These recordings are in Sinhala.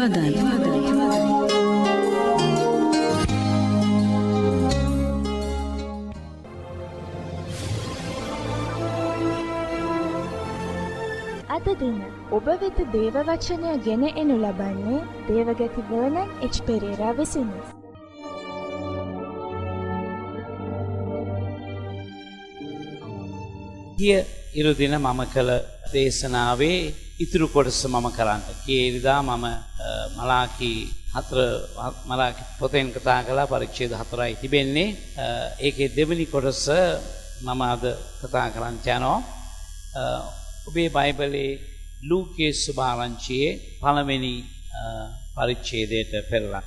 අද දින ඔබ වෙත දේව වචනය ගෙන එනු ලබන්නේ දේවගති වර්නන් එච් පෙරේරා විසිනි. ගිය ඉරුදින මම කළ දේශනාවේ ඉතුරු කොටස මම කරන්න. කීරිදා මම මලාකී පොතෙන් කතා කළා පරිච්ඡේද 4යි තිබෙන්නේ. ඒකේ දෙවෙනි කොටස මම අද කතා කරන්න යනවා. ඔබේ බයිබලයේ ලූකේ සුභාරංචියේ පළවෙනි පරිච්ඡේදයට පෙරලා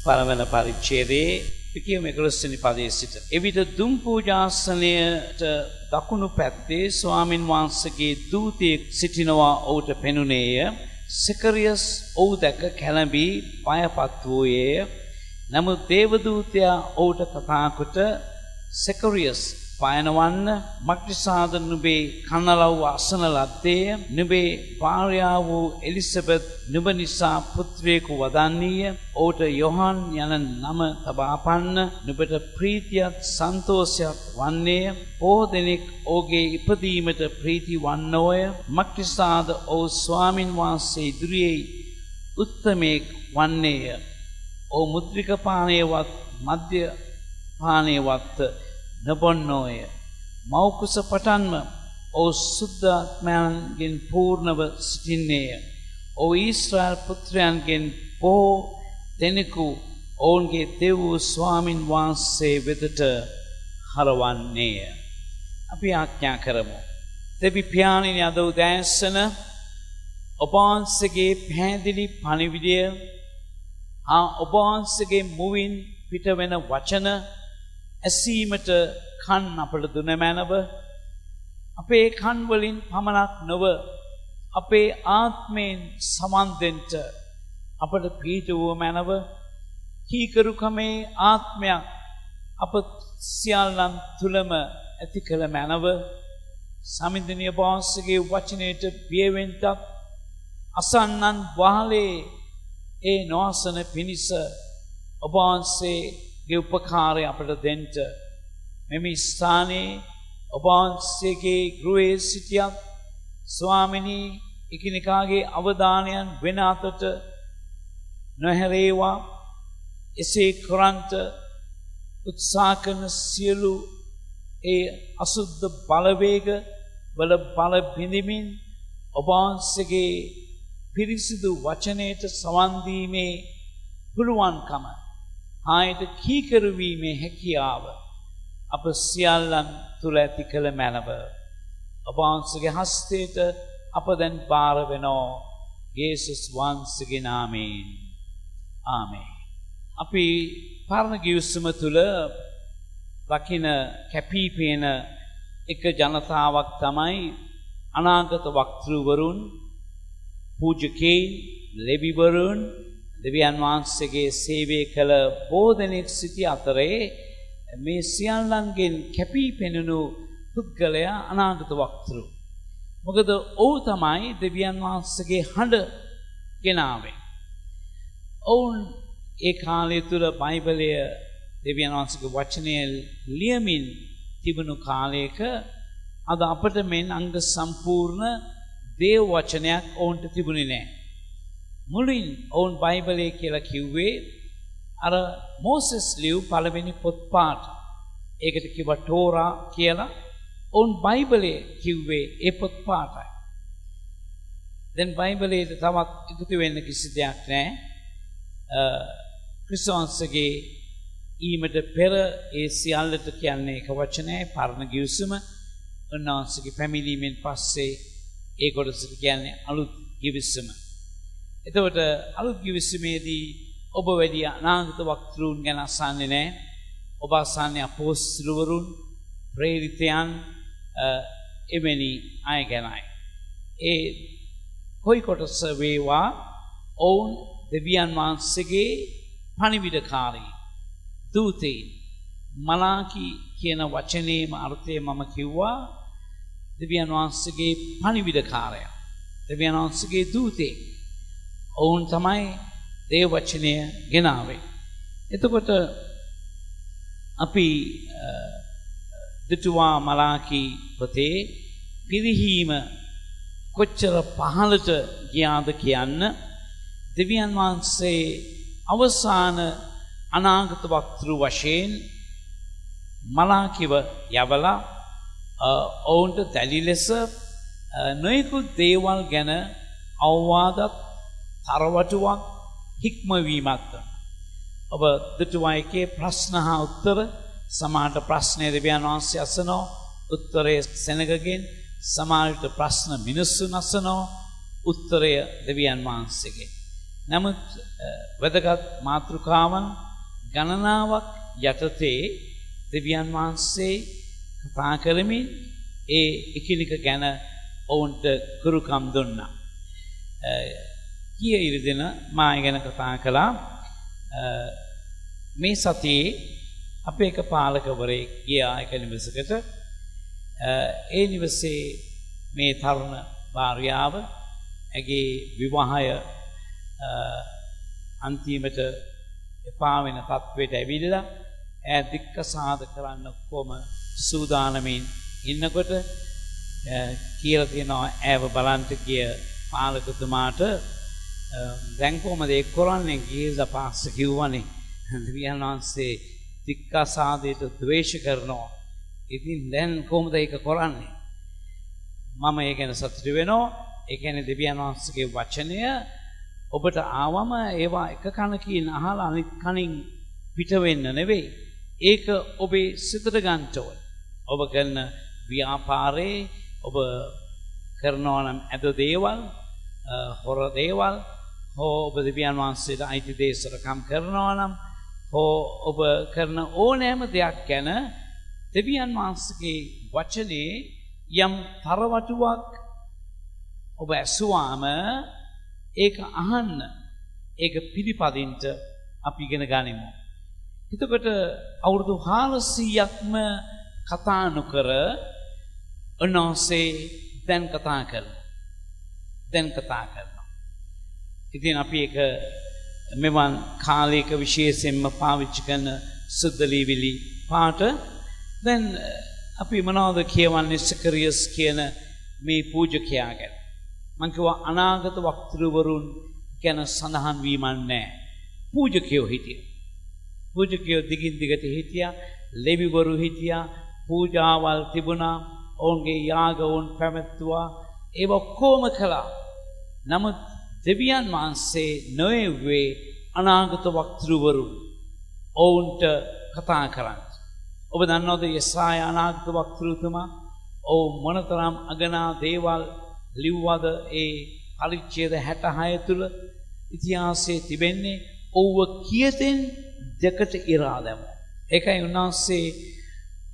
පළවෙනි පරිච්ඡේදයේ පිටියම 11 වෙනි පදයේ සිට එවිට දුම් පූජාසනයට දකුණු පැත්තේ ස්වාමින් වහන්සේගේ දූතයෙක් සිටිනවා ඔහුට පෙනුනේය. සෙකරියස් ඔහු දැක කැළඹී බයපත් වූයේය. නමුත් දේවදූතයා ඔහුට කතා කොට සෙකරියස් පයනවන්න මක්නිසාද නුඹේ කනලව්ව අසන ලද්දේය. නුඹේ භාර්යාව වූ එලිසබෙත් නුඹ නිසා පුත්‍රයෙකු වදන්නීය. ඔහුට යොහන් යන නම තබාපන්න. නුඹට ප්‍රීතියත් සන්තෝෂයක් වන්නේය. බොහෝ දෙනෙක් ඔහුගේ ඉපදීමට ප්‍රීති වන්නෝය. මක්නිසාද ඔහු ස්වාමින් වහන්සේ ඉදිරියේ උත්තමයෙක් වන්නේය. ඔහු මුද්‍රික පානයවත් මධ්‍ය පානයවත් නොබොන්නෝය. මෞකුස පටන්ම ඔහු සුද්ධාත්මයන්ගෙන් පූර්ණව සිටින්නේය. ඔහු ඊශ්‍රායල් පුත්‍රයන්ගෙන් බොහෝ දෙනෙකු ඔවුන්ගේ දෙව් වූ ස්වාමින් වහන්සේ වෙතට හරවන්නේය. අපි ආඥා කරමු. දෙවි පියාණෙනි, අද උදෑසන ඔබ වහන්සේගේ පැහැදිලි පණිවිඩය ඔබ වහන්සේගේ මුවින් පිටවෙන වචන ඇසීමට කන් අපට දුන මැනව. අපේ කන් වලින් පමණක් නොව අපේ ආත්මයෙන් සමන් දෙන්න අපට පීඩ වූ මැනව. කීකරුකමේ ආත්මයක් අප සියල්ලන් තුලම ඇති කළ මැනව. සමින්දනීය වහන්සේගේ වචනයට පියවෙන්නත් අසන්නන් වහලේ ඒ නොඅසන පිණිස ඔබ වහන්සේගේ උපකාරය අපට දෙන්න. මෙම ස්ථානයේ ඔබ වහන්සේගේ ගෘහයේ සිටියත් ස්වාමිනී එකිනෙකාගේ අවධානයන් වෙන අතට නොහැරේවා. එසේ කරන්ට උත්සාහ කරන සියලු ඒ අසුද්ධ බලවේග වල බල බිඳිමින් ඔබ වහන්සේගේ පිරිසිදු වචනයට සවන් දීමේ පුළුවන්කම, ආයත කීකරු වීමේ හැකියාව අප සියල්ලන් තුල ඇති කළ මැනව. ඔබ වහන්සේගේ හස්තයට අප දැන් බාර වෙනෝ යේසුස් වහන්සේගේ නාමයෙන්. ආමේන්. අපි පරණ ගිවිසුම තුල දකින කැපී පෙනෙන එක ජනතාවක් තමයි අනාගත වක්තෘවරුන්, පූජකයන්, ලෙවිවරුන්, දෙවියන් වහන්සේගේ සේවය කළ බොහෝ දෙනෙක් සිටි අතරේ මේ සියල්ලන්ගෙන් කැපී පෙනුණු පුද්ගලයා අනාගත වක්තෘ. මොකද ඔහු තමයි දෙවියන් වහන්සේගේ හඬ ගෙනාවේ. ඔවුන් ඒ කාලය තුල බයිබලය දෙවියන් වහන්සේගේ වචනය ලියමින් තිබුණු කාලයක අද අපට මෙන් අංග සම්පූර්ණ දේව වචනයක් ඔවුන්ට තිබුණේ නැහැ. මුලින් ඔවුන් බයිබලය කියලා කිව්වේ අර මෝසෙස් ලියු පළවෙනි පොත්පාට. ඒකට කිව්වා ටෝරා කියලා. ඔවුන් බයිබලය කිව්වේ ඒ පොත්පාටයි. දැන් බයිබලයට තවත් එකතු වෙන්න කිසි දෙයක් නැහැ. ක්‍රිස්තුවන්සේගේ ඊමට පෙර ඒ සියල්ලට කියන්නේ එක වචනයයි, පරණ ගිවිසුම. උන්වහන්සේගේ පැමිණීමෙන් පස්සේ ඒ කොටසට කියන්නේ අලුත් ගිවිසුම. එතකොට අලුත් ගිවිසුමේදී ඔබ වැඩි අනාගත වක්තෘන් ගැන අසන්නේ නැහැ. ඔබ අසන්නේ අපොස්තලවරුන්, ප්‍රේරිතයන්, එවැනි අය ගැනයි. ඒ කොයි කොටස වේවා ඔවුන් දෙවියන් වහන්සේගේ පණිවිඩකාරී දූතයින්. මලාකී කියන වචනේම අර්ථය මම කිව්වා දෙවියන් වහන්සේගේ පණිවිඩකාරයා, දෙවියන් වහන්සේගේ දූතේ. ඔවුන් තමයි දේව වචනය ගෙනාවේ. එතකොට අපි දුටුවා මලාකී පොතේ පිරිහීම කොච්චර පහළට ගියාද කියන්න දෙවියන් වහන්සේ අවසාන අනාගත වක්තෘ වශයෙන් මලාකිව යවලා ඔවුන්ට දැඩි ලෙස නොයෙකුත් දේවල් ගැන අවවාදත් තරවටුවක් හික්මවීමක් කරනවා. ඔබ දුටුවා එකේ ප්‍රශ්න හා උත්තර සමහරට ප්‍රශ්නේ දෙවියන් වහන්සේ අසනවා උත්තරේ සෙනගගෙන් සමහරට ප්‍රශ්න මිනිස්සුන් අසනවා උත්තරය දෙවියන් වහන්සේගෙන්. නමුත් වැදගත් මාතෘකාවන් ගණනාවක් යටතේ දෙවියන් වහන්සේ කතා කරමින් ඒ එකිනෙක ගැන ඔවුන්ට ගුරුකම් දුන්නා. ගිය ඉරිදින මා ගැන කතා කළා. මේ සතියේ අපේ එක පාලකවරයෙක් ගියා එක නිවසකට. ඒ නිවසේ මේ තරුණ භාර්යාව ඇගේ විවාහය අන්තිමට එපා වෙන තත්වයට ඇවිල්ලා ඈ දික්කසාද කරන්න කොම සූදානමින් ඉන්නකොට කියලා තියෙනවා ඈව බලන්ට ගිය පාලකතුමාට දැන් කොහමද ඒක කරන්නේ කියලා පාස්ස කිව්වනේ දෙවියන් වහන්සේ දික්කසාදයට ද්වේෂ කරනවා. ඉතින් දැන් කොහොමද ඒක කරන්නේ? මම ඒ ගැන සතුටු වෙනවා. ඒ කියන්නේ දෙවියන් වහන්සේගේ වචනය ඔබට ආවම ඒවා එක කනකින් අහලා අනිත් කනින් පිට වෙන්න නෙවෙයි. ඒක ඔබේ සිතට ගන්න ඕන. ඔබ කරන ව්‍යාපාරේ ඔබ කරනවා නම් අද දේවල් හොර දේවල් හෝ ඔබ දෙවියන් වහන්සේට අයිති දේ සොරකම් කරනවා නම් හෝ ඔබ කරන ඕනෑම දෙයක් ගැන දෙවියන් වහන්සේගේ වචනේ යම් තරවටුවක් ඔබ ඇසුවාම ඒක අහන්න ඒක පිළිපදින්න අපි ඉගෙන ගනිමු. එතකොට අවුරුදු 400ක්ම කතා නොකර උන්වහන්සේ දැන් කතා කරනවා. ඉතින් අපි ඒක මෙවන් කාලයක විශේෂයෙන්ම පාවිච්චි කරන සුද්ධ ලිවිලි පාට දැන් අපි මොනවද කියවන්නේ සකරියස් කියන මේ පූජකයා ගැන. මං කිව්වා අනාගත වක්තෘවරුන් ගැන සඳහන් වීමක් නැහැ. පූජකයෝ හිටියා. පූජකයෝ දිගින් දිගට හිටියා. ලෙවිවරු හිටියා. පූජාවල් තිබුණා. ඔවුන්ගේ යාග වුන් පැවැත්තුවා. ඒව කොහොම කළා. නමුත් දෙවියන් වහන්සේ නොයෙව්වේ අනාගත වක්තෘවරුන් ඔවුන්ට කතා කරන්න. ඔබ දන්නවද යෙසාය අනාගත වක්තෘතුමා ඔව් මොනතරම් අගනා දේවල් ලිව්වද ඒ පරිච්ඡේද 66 තුල ඉතිහාසයේ තිබෙන්නේ ඔව්ව කියතෙන් දෙකට ඉරා දැමුවා. ඒකයි උන්වහන්සේ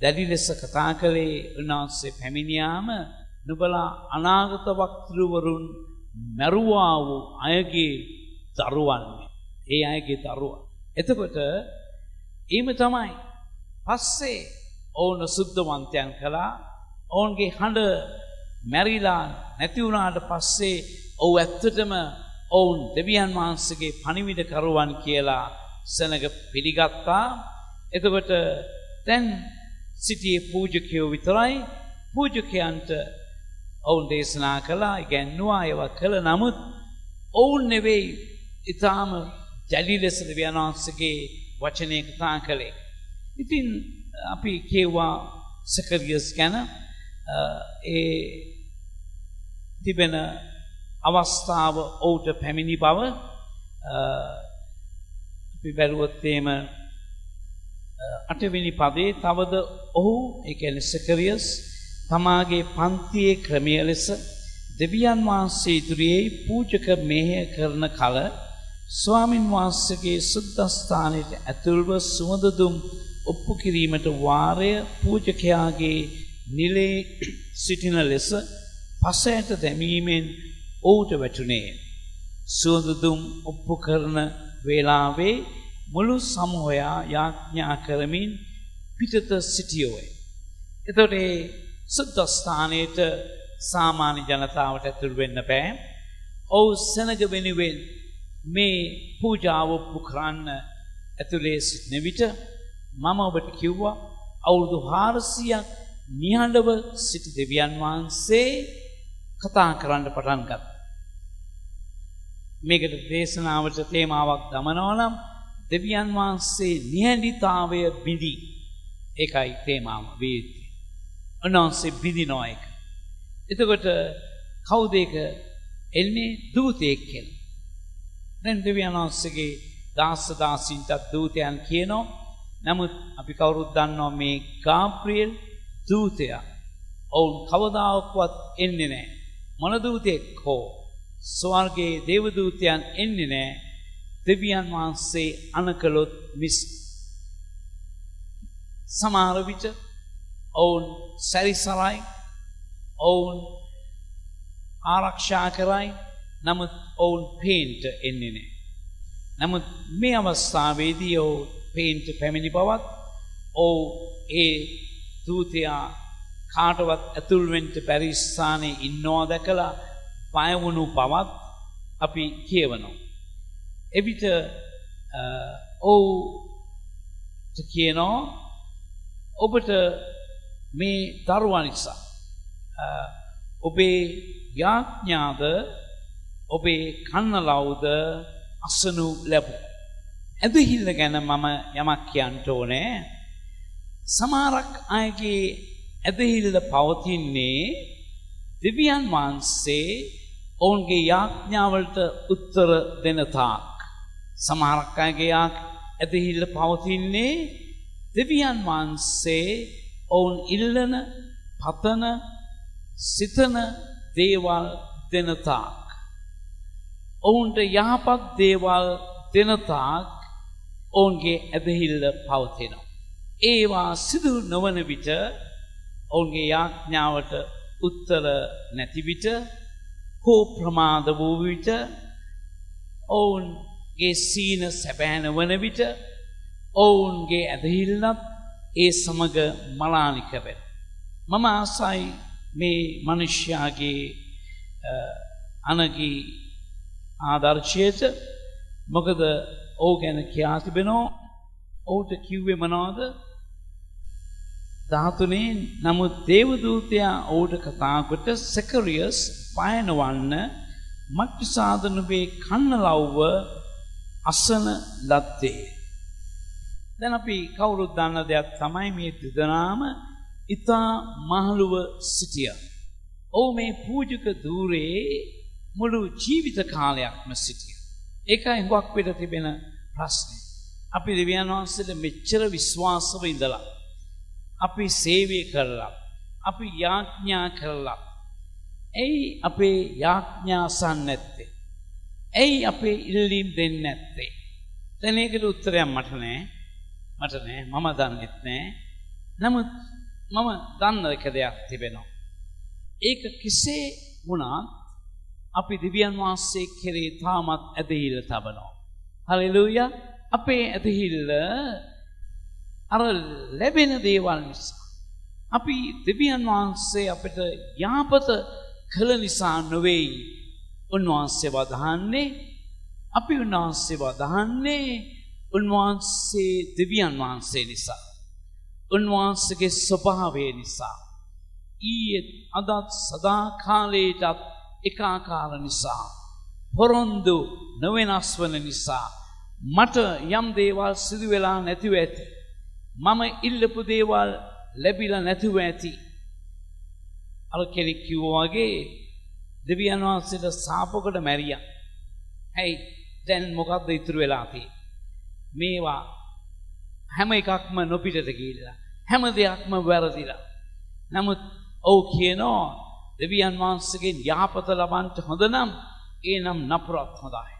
දැඩි ලෙස කතා කළේ. උන්වහන්සේ පැමිණියාම නුඹලා අනාගත වක්තෘවරුන් මරුවා වූ අයගේ දරුවන්. ඒ අයගේ දරුවා. එතකොට ඊම තමයි පස්සේ ඔවුන් සුද්ධවන්තයන් කළා. ඔවුන්ගේ හඬ මැරිලා නැති වුණාට පස්සේ ඔව් ඇත්තටම ඔවුන් දෙවියන් වහන්සේගේ පණිවිඩ කරුවන් කියලා සෙනග පිළිගත්තා. එතකොට දැන් සිටියේ පූජකයෝ විතරයි. පූජකයන්ට ඔවුන් දේශනා කළා, ඉගැන්නුවා, ඒවා කළ. නමුත් ඔවුන් නෙවෙයි ඊටාම දැඩි ලෙස දෙවියන් වහන්සේගේ වචනේ කතා කළේ. ඉතින් අපි කියවා සකරියස් ගැන ඒ තිබෙන අවස්ථාව ඔහුට පැමිණි බව අපි බැලුවොත් එම 8 වෙනි පදේ තවද ඔහු ඒ කියන්නේ සකරියස් තමාගේ පන්තියේ ක්‍රමය ලෙස දෙවියන් වහන්සේ ඉදිරියේ පූජක මෙහෙය කරන කල ස්වාමින් වහන්සේගේ සුද්ධස්ථානයට ඇතුල්ව සුවඳ දුම් ඔප්පු කිරීමට වාරය පූජකයාගේ නිලේ සිටින ලෙස පසයට දැමීමෙන් ඔහුට වැටුණේ. සුවඳ දුම් ඔප්පු කරන වේලාවේ මුළු සමූහයා යාඥා කරමින් පිටත සිටියෝය. එතකොට ඒ සුද්ධස්ථානයට සාමාන්‍ය ජනතාවට ඇතුල් වෙන්න බෑ. ඔව් සෙනග වෙනුවෙන් මේ පූජාව ඔප්පු කරන්න ඇතුලේ සිටින විට මම ඔබට කිව්වා අවුරුදු 400ක් නිහඬව සිටි දෙවියන් වහන්සේ කතා කරන්න පටන් ගත්තා. මේකට දේශනාවට තේමාවක් දමනවා නම් දෙවියන් වහන්සේ නිහඬතාවය බිඳි. ඒකයි තේමාව වේදී. උන්වහන්සේ බිඳිනවා ඒක. එතකොට කවුද ඒක එන්නේ? දූතයෙක් කියලා. දැන් දෙවියන් වහන්සේගේ දාස දාසීන්ට දූතයන් කියනවා. නමුත් අපි කවුරුත් දන්නවා මේ ගාබ්‍රියෙල් දූතයා. ඔවුන් කවදාවත් එන්නේ නැහැ. මොන දූතෙක් හෝ ස්වර්ගයේ දේව දූතයන් එන්නේ නැහැ. දෙවියන් වහන්සේ අනකලොත් මිස්. සමහර විට ඔවුන් සැරිසරයි, ඔවුන් ආරක්ෂා කරයි, නමුත් ඔවුන් පේන්ට එන්නේ නැහැ. නමුත් මේ අවස්ථාවේදී ඔවුන් පේන්ට පැමිණි බවත්, ඒ දූතයා කාටවත් ඇතුල් වෙන්න බැරි ස්ථානයේ ඉන්නවා දැකලා බය වුණු බවත් අපි කියවනවා. එවිට කියනවා ඔබට මේ දරුවා නිසා ඔබේ යාඥාද ඔබේ කන්නලව්ද අසනු ලැබු. ඇදහිල්ල ගැන මම යමක් කියන්න ඕනේ. සමහරක් අයගේ ඇදහිල්ල පවතින්නේ දෙවියන් වහන්සේ ඔවුන්ගේ යාඥාවලට උත්තර දෙන තාක්. සමහරක් අයගේ ඇදහිල්ල පවතින්නේ දෙවියන් වහන්සේ ඔවුන් ඉල්ලන, පතන, සිතන දේවල් දෙන තාක්. ඔවුන්ට යහපත් දේවල් දෙන තාක් ඔවුන්ගේ ඇදහිල්ල පවතිනවා. ඒවා සිදු නොවන විට, ඔවුන්ගේ යාඥාවට උත්තර නැති විට, හෝ ප්‍රමාද වූ විට, ඔවුන්ගේ සීන සැබෑ වන විට, ඔවුන්ගේ ඇදහිල්ලත් ඒ සමග මලානික වෙන. මම ආසයි මේ මනුෂ්‍යයාගේ අනගී ආදර්ශයට. මොකද ඔහු ගැන කියා තිබෙනවා. ඔහුට කිව්වේ මොනවද? 13 නමුත් දේවදූතයා ඔහුට කතා කොට සෙකරියස් පයනවන්න මක්සාදනුවේ කන්නලව්ව අසන ලද්දේ. දැන් අපි කවුරුත් දන්න දෙයක් තමයි මේ දෙදෙනාම ඉතා මහලුව සිටියා. ඔව් මේ පූජක ධූරේ මුළු ජීවිත කාලයක්ම සිටියා. ඒකයි හුඟක් වෙට තිබෙන ප්‍රශ්නේ. අපි දෙවියන් වහන්සේට මෙච්චර විශ්වාසව ඉඳලා, අපි සේවය කරලා, අපි යාඥා කරලා, ඇයි අපේ යාඥා අසන්නේ නැත්තේ? ඇයි අපේ ඉල්ලීම් දෙන්නේ නැත්තේ? දැන් ඒකට උත්තරයක් මට නෑ, මම දන්නෙත් නෑ. නමුත් මම දන්න එක දෙයක් තිබෙනවා. ඒක කෙසේ වුණත් අපි දෙවියන් වහන්සේ කෙරේ තාමත් ඇදහිල්ල තබනවා. හලෙලූයා. අපේ ඇදහිල්ල අර ලැබෙන දේවල් නිසා, අපි දෙවියන් වහන්සේ අපිට යහපත කළ නිසා නොවේයි උන්වහන්සේ වදහන්නේ. අපි උන්වහන්සේ වදහන්නේ උන්වහන්සේ දෙවියන් වහන්සේ නිසා, උන්වහන්සේගේ ස්වභාවය නිසා, ඊයේත් අදත් සදා කාලයටත් එකාකාර නිසා, පොරොන්දු නොවෙනස් වන නිසා, මට යම් දේවල් සිදු වෙලා නැතිව ඇති, මම ඉල්ලපු දේවල් ලැබිලා නැතිව ඇති. අර කෙනෙක් කිව්වා වගේ දෙවියන් වහන්සේට සාපකට මැරියා. ඇයි දැන් මොකද්ද ඉතුරු වෙලා තියෙන්නේ? මේවා හැම එකක්ම නොපිටට ගිහිල්ලා, හැම දෙයක්ම වැරදිලා. නමුත් ඔව් කියනවා දෙවියන් වහන්සේගෙන් යහපත ලබන්න හොඳ නම් ඒ නම් නපුරත් හොඳයි.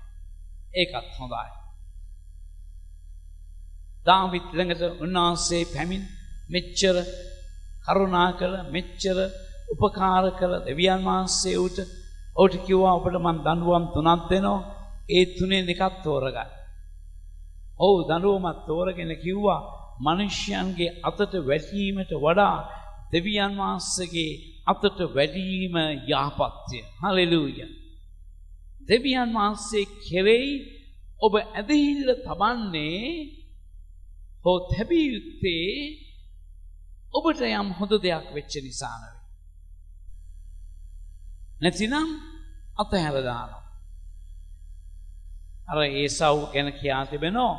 ඒකත් හොඳයි. දාවිත් ළඟට උන්වහන්සේ පැමිණ මෙච්චර කරුණා කළ, මෙච්චර උපකාර කළ දෙවියන් වහන්සේ ඔහුට කිව්වා ඔබට මම දඬුවම් 3ක් දෙනවා. ඒ 3න් එකක් තෝරගන්න. ඔව් දඬුවමක් තෝරගෙන කිව්වා මිනිස්යන්ගේ අතට වැටීමට වඩා දෙවියන් වහන්සේගේ අතට වැටීම යහපත්ය. හලෙලූයා. දෙවියන් වහන්සේ කෙරෙහි ඔබ ඇදහිල්ල තබන්නේ හෝ තැබිය යුත්තේ ඔබට යම් හොඳ දෙයක් වෙච්ච නිසා නෙවෙයි. නැතිනම් අතහැර දානවා. අර ඒසව් ගැන කියා තිබෙනවා.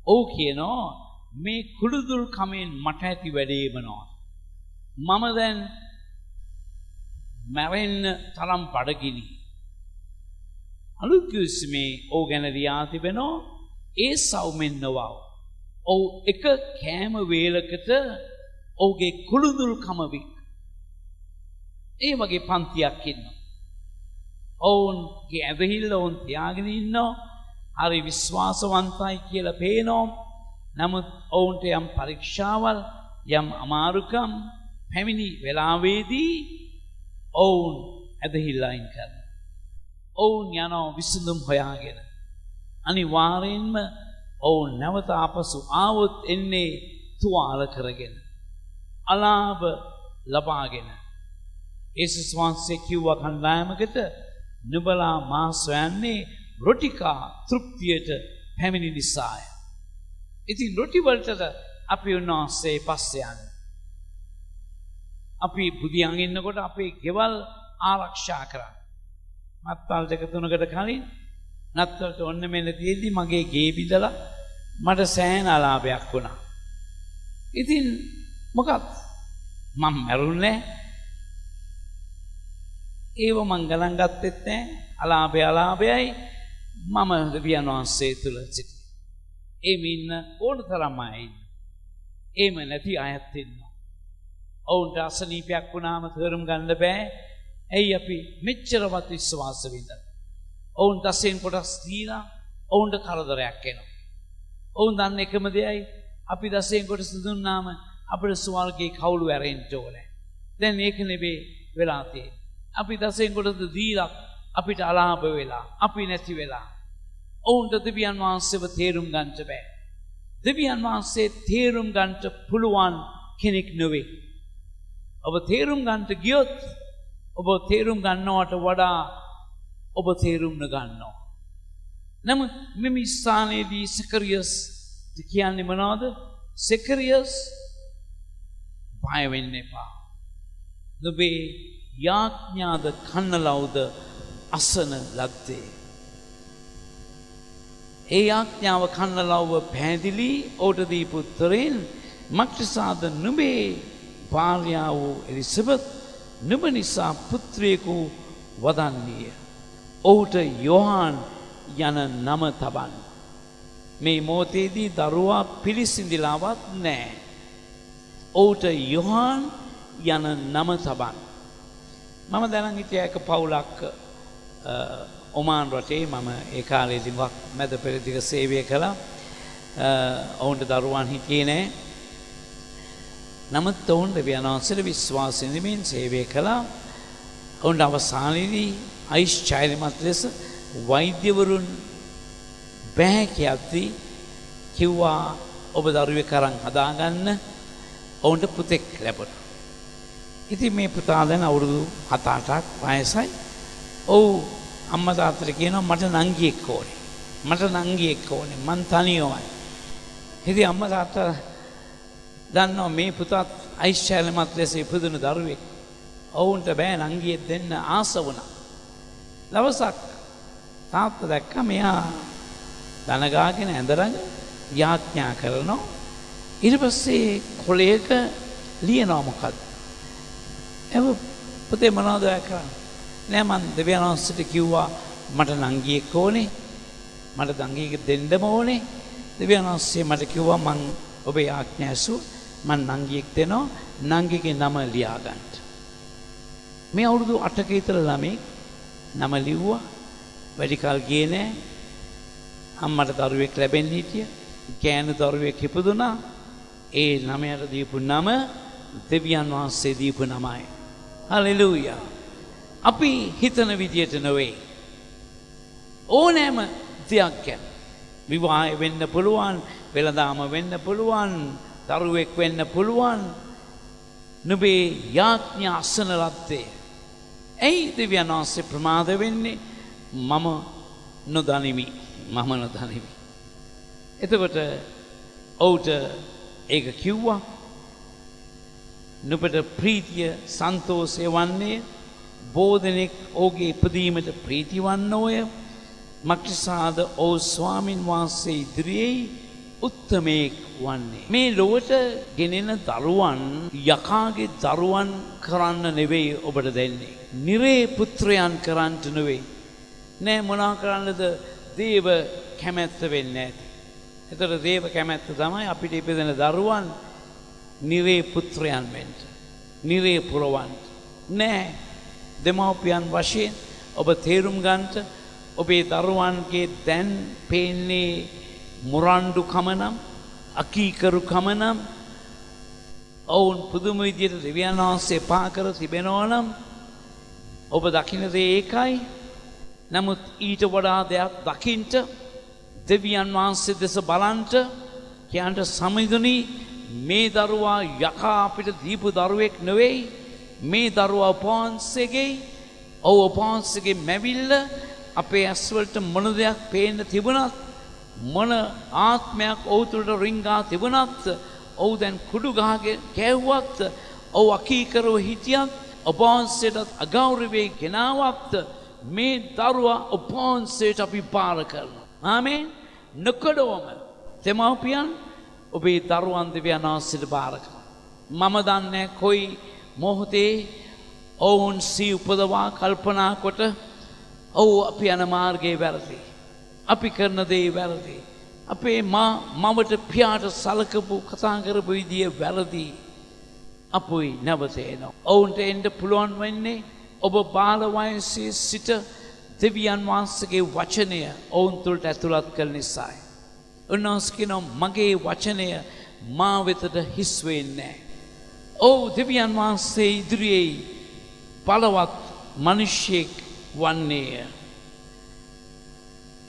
ඔව් කියනවා මේ කුළුදුල් කමෙන් මට ඇති වැඩේ මොනවද? මම දැන් මැරෙන්න තරම් බඩගිනි. අලුත් කිවිස්මේ ඔව් ගැන ලියා තිබෙනවා ඒසව් මෙන්නවව. ඔව් එක කෑම වේලකට ඔව්ගේ කුළුදුල් කම වික්. ඒ වගේ පන්තියක් ඉන්නවා. ඔවුන්ගේ ඇදහිල්ල ඔවුන් තියාගෙන ඉන්නවා. හරි විශ්වාසවන්තයි කියලා පේනවා. නමුත් ඔවුන්ට යම් පරීක්ෂාවල් යම් අමාරුකම් පැමිණි වෙලාවේදී ඔවුන් ඇදහිල්ල අයින් කරනවා. ඔවුන් යනවා විසඳුම් හොයාගෙන. අනිවාර්යෙන්ම ඔවුන් නැවත ආපසු ආවොත් එන්නේ තුවාල කරගෙන. අලාභ ලබාගෙන. යේසුස් වහන්සේ කිව්වා කණ්ඩායමකට නුඹලා මා සොයන්නේ රොටිකා තෘප්තියට පැමිණි නිසාය. ඉතින් රොටි වලට අපි උන්වහන්සේ පස්සේ යන්නේ. අපි බුදියන් ඉන්නකොට අපේ ගෙවල් ආරක්ෂා කරන්න. නත්තල් දෙක තුනකට කලින් නත්තලට ඔන්න මෙන්න තියෙද්දි මගේ ගේ බිඳලා මට සෑහෙන අලාභයක් වුණා. ඉතින් මොකක්ද? මම මැරුන්නේ ඒව මං ගණන් ගත්තෙත් නැහැ. අලාභයයි මම දෙවියන් වහන්සේ තුල සිටින. එහෙම ඉන්න ඕන තරම් අය ඉන්න. එහෙම නැති අයත් ඉන්නවා. ඔවුන්ට අසනීපයක් වුණාම තේරුම් ගන්න බෑ. ඇයි අපි මෙච්චරවත් විශ්වාස විඳලා? ඔවුන් දසෙන් කොටස් දීලා ඔවුන්ට කරදරයක් එනවා. ඔවුන් දන්න එකම දෙයයි අපි දසෙන් කොටස් දුන්නාම අපේ ස්වර්ගයේ කවුළු ඇරෙන්න ඕනේ. දැන් ඒක නෙවෙයි වෙලා තියෙන්නේ. අපි දසෙන් කොටස් දීලා අපිට අලාභ වෙලා අපි නැති වෙලා ඔවුන්ට දෙවියන් වහන්සේව තේරුම් ගන්නට බෑ. දෙවියන් වහන්සේ තේරුම් ගන්නට පුළුවන් කෙනෙක් නෙවෙයි. ඔබ තේරුම් ගන්නට ගියොත් ඔබ තේරුම් ගන්නවට වඩා ඔබ තේරුම් නොගන්නවා. නමුත් මෙම ස්ථානයේදී සකරියස් කියන්නේ මොනවද? සකරියස් බය වෙන්න එපා. නුඹේ යාඥාද කන්නලව්ද අසන ලද්දේ. ඒ යාඥාව කන්නලව්ව පැහැදිලි ඔහුට දීපු උත්තරෙන් මක්නිසාද නුඹේ භාර්යාව එලිසබෙත් නුඹ නිසා පුත්‍රයෙකු වදන්නේය. ඔහුට යොහාන් යන නම තබන්න. මේ මොහොතේදී දරුවා පිළිසිඳිලාවත් නැහැ. ඔහුට යොහාන් යන නම තබන්න. මම දැනන් හිටියා එක පවුලක් ඔමාන් රටේ මම ඒ කාලේදී මැද පෙරදිග සේවය කළා. ඔවුන්ට දරුවන් හිටියේ නැහැ. නමුත් ඔවුන් දෙවියන් වහන්සේට විශ්වාසයෙන් මෙන් සේවය කළා. ඔවුන් අවසානයේදී ඓශ්චර්යමත් ලෙස වෛද්‍යවරුන් බෑ කියද්දී කිව්වා ඔබ දරුවෙක් අරන් හදාගන්න. ඔවුන්ට පුතෙක් ලැබුණා. ඉතින් මේ පුතා දැන් අවුරුදු 7-8ක් වයසයි. ඔව් අම්මා තාත්තට කියනවා මට නංගියෙක් ඕනේ. මට නංගියෙක් ඕනේ. මං තනියමයි. ඉතින් අම්මා තාත්තා දන්නවා මේ පුතත් ඓශ්චර්යමත් ලෙස ඉපදුණු දරුවෙක්. ඔවුන්ට බෑ නංගියෙක් දෙන්න ආස වුණා. දවසක් තාත්තා දැක්ක මෙයා දනගාගෙන ඇඳරගෙන යාඥා කරනවා. ඊට පස්සේ කොලයක ලියනවා මොකද්ද? එව පුතේ මොනවද කරන්නේ? නෑ මං දෙවියන් වහන්සේට කිව්වා මට නංගියෙක් ඕනේ. මට නංගියෙක් දෙන්නම ඕනේ. දෙවියන් වහන්සේ මට කිව්වා මං ඔබේ ආඥා ඇසුවා. මං නංගියෙක් දෙනවා. නංගිගේ නම ලියා ගන්න. මේ අවුරුදු 8ක විතර ළමෙක් නම ලිව්වා. වැඩි කල් ගියේ නෑ. අම්මට දරුවෙක් ලැබෙන්න හිටිය. ගෑනු දරුවෙක් ඉපදුනා. ඒ ළමයාට දීපු නම දෙවියන් වහන්සේ දීපු නමයි. හලෙලූයා. අපි හිතන විදියට නෙවෙයි. ඕනෑම දෙයක් ගැන විවාහය වෙන්න පුළුවන්, වෙළඳාම වෙන්න පුළුවන්, දරුවෙක් වෙන්න පුළුවන්. නුඹේ යාඥා අසන ලද්දේ ඇයි දෙවියන් වහන්සේ ප්‍රමාද වෙන්නේ? මම නොදනිමි. එතකොට ඔහුට ඒක කිව්වා. නුඹට ප්‍රීතිය සන්තෝෂය වන්නේ බොහෝ දෙනෙක් ඔහුගේ ඉපදීමට ප්‍රීති වන්නෝය. මක්නිසාද ඔහු ස්වාමින් වහන්සේ ඉදිරියේ උත්තමයෙක් වන්නේ. මේ ලොවට ගෙනෙන දරුවන් යකාගේ දරුවන් කරන්න නෙවෙයි ඔබට දෙන්නේ. නිරේ පුත්‍රයන් කරන්නට නෙවෙයි. නෑ මොනා කරන්නද? දේව කැමැත්ත වෙන්නේ නැති. එතකොට දේව කැමැත්ත තමයි අපිට ඉපදෙන දරුවන් නිරේ පුත්‍රයන් වෙන්න. නිරේ පුරවන්න. නෑ දෙමව්පියන් වශයෙන් ඔබ තේරුම් ගන්නට ඔබේ දරුවන්ගේ දැන් පේන්නේ මුරණ්ඩුකම නම් අකීකරුකම නම් ඔවුන් පුදුම විදියට දෙවියන් වහන්සේ පා කර තිබෙනවා නම් ඔබ දකින්න දේ ඒකයි. නමුත් ඊට වඩා දෙයක් දකින්ට දෙවියන් වහන්සේ දෙස බලන්ට කියන්ට සමිඳුනි මේ දරුවා යකා අපිට දීපු දරුවෙක් නෙවෙයි. මේ දරුවා උපවහන්සේගේ උපවහන්සේගේ මැවිල්ල අපේ ඇස්වලට මොන දෙයක් පේන්න තිබුණත් මොන ආත්මයක් ඔහු තුළට රිංගා තිබුණත් ඔහු දැන් කුඩු ගහගෙන කෑව්වත් ඔහු අකීකරව හිටියත් උපවහන්සේටත් අගෞරවයේ ගෙනාවත් මේ දරුවා උපවහන්සේට අපි පාර කරනවා. ආමේන්. නොකඩවම දෙමව්පියන් ඔබේ දරුවන් දෙවියන් වහන්සේට පාර කරනවා. මම දන්නේ කොයි මොහොතේ ඔවුන් සී උපදවා කල්පනා කොට ඔව් අපි යන මාර්ගයේ වැරදි. අපි කරන දේ වැරදි. අපේ මවට පියාට සලකපු කතා කරපු විදිය වැරදි. අපුයි නැවතේනවා. ඔවුන්ට එන්න පුළුවන් වෙන්නේ ඔබ බාල වයසේ සිට දෙවියන් වහන්සේගේ වචනය ඔවුන් තුළට ඇතුළත් කළ නිසායි. උන්වහන්සේ කියනවා මගේ වචනය මා වෙතට හිස් වෙන්නේ නැහැ. ඔව් දෙවියන් වහන්සේ ඉදිරියේ බලවත් මිනිසෙක් වන්නේය.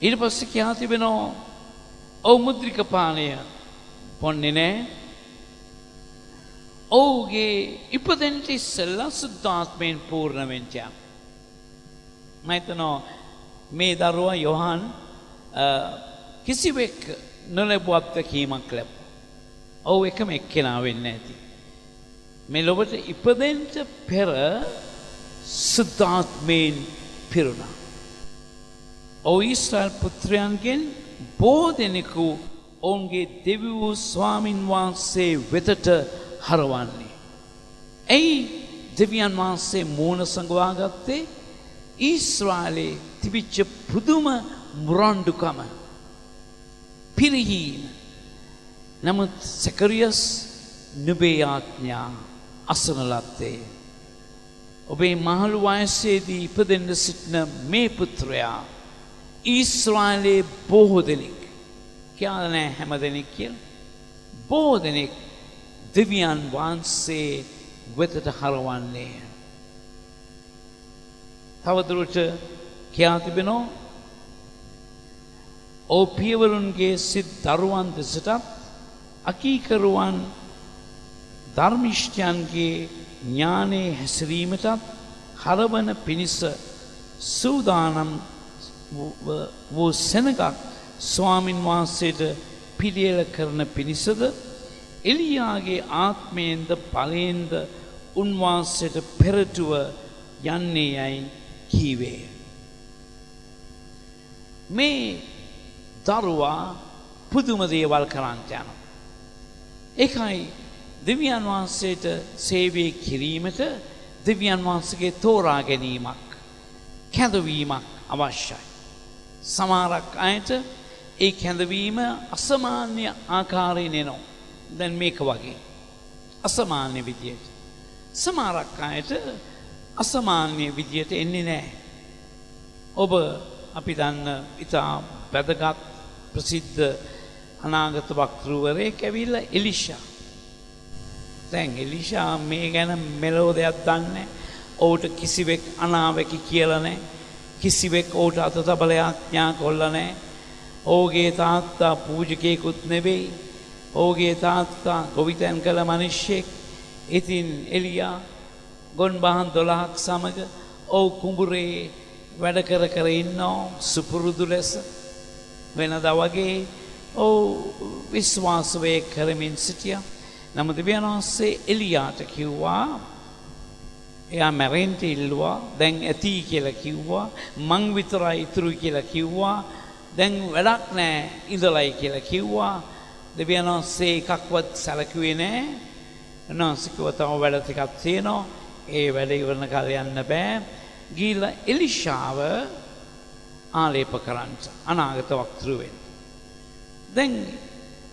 ඊට පස්සේ කියා තිබෙනවා ඔව් මුද්‍රික පානය පොන්නේ නැහැ. ඔහුගේ ඉපදෙන්නට ඉස්සෙල්ලා සුද්ධාත්මයෙන් පූර්ණ වෙන්න යනවා. මම හිතනවා මේ දරුවා යොහන් කිසිවෙක් නොලැබු අත්දැකීමක් ලැබුවා. ඔව් එකම එක්කෙනා වෙන්නේ නැති. මේ ලොවට ඉපදෙන්න පෙර සුද්ධාත්මයෙන් පිරුණා. ඔව් ඊශ්‍රායල් පුත්‍රයන්ගෙන් බොහෝ දෙනෙකු ඔවුන්ගේ දෙවි වූ ස්වාමින් වහන්සේ වෙතට හරවන්නේ. ඇයි දෙවියන් වහන්සේ මූණ සඟවා ගත්තේ? ඊශ්‍රායලේ තිබිච්ච පුදුම මුරණ්ඩුකම, පිරිහීම. නමුත් සකරියස් නුඹේ ආඥා අසන ලද්දේ. ඔබේ මහලු වයසේදී ඉපදෙන්න සිටින මේ පුත්‍රයා ඊශ්‍රායලේ බොහෝ දෙනෙක් කියලා නෑ හැම දෙනෙක් කියලා. බොහෝ දෙනෙක් දෙවියන් වහන්සේ වෙතට හරවන්නේ. තවදුරට කියා තිබෙනවා ඔව් පියවරුන්ගේ සිත් දරුවන් දෙසටත් අකීකරුවන් ධර්මිෂ්ඨයන්ගේ ඥානයේ හැසිරීමටත් හරවන පිණිස සූදානම් වූ සෙනගක් ස්වාමින් වහන්සේට පිළියෙල කරන පිණිසද එලියාගේ ආත්මයෙන්ද බලයෙන්ද උන්වහන්සේට පෙරටුව යන්නේ යයි කීවේ. මේ දරුවා පුදුම දේවල් කරන්නට යනවා. ඒකයි දෙවියන් වහන්සේට සේවය කිරීමට දෙවියන් වහන්සේගේ තෝරා ගැනීමක්, කැඳවීමක් අවශ්‍යයි. සමහරක් අයට ඒ කැඳවීම අසමාන්‍ය ආකාරයෙන් එනවා. දැන් මේක වගේ අසමාන්‍ය විදියට. සමහරක් අයට අසමාන්‍ය විදියට එන්නේ නැහැ. ඔබ අපි දන්න ඉතා වැදගත් ප්‍රසිද්ධ අනාගත වක්තෘවරයෙක් ඇවිල්ලා එලිෂා. දැන් එලිෂා මේ ගැන මෙලෝ දෙයක් දන්නේ. ඔහුට කිසිවෙක් අනාවැකි කියලා නැහැ. කිසිවෙක් ඔහුට අතතබල ආඥා කළා නැහැ. ඔහුගේ තාත්තා පූජකයෙකුත් නෙවෙයි. ඔහුගේ තාත්තා ගොවිතැන් කළ මිනිහෙක්. ඉතින් එලියා ගොන් බහන් 12ක් සමග ඔව් කුඹුරේ වැඩ කර ඉන්නෝ සුපුරුදු ලෙස වෙනදා වගේ ඔව් විශ්වාසය කරමින් සිටියා. නමුත් දෙවියන් වහන්සේ එලියාට කිව්වා එයා මැරෙන්න ඉල්ලුවා. දැන් ඇති කියලා කිව්වා. මං විතරයි ඉතුරු කියලා කිව්වා. දැන් වැඩක් නැහැ ඉඳලයි කියලා කිව්වා. දෙවියන් වහන්සේ එකක්වත් සැලකුවේ නැහැ. උන්වහන්සේ තව වැඩ ටිකක් තියෙනවා. ඒ වැඩ ඉවරන කාල යන්න බෑ. ගිහිල්ලා එලිෂාව ආලේප කරන්න අනාගත වක්තෘ වෙන්න. දැන්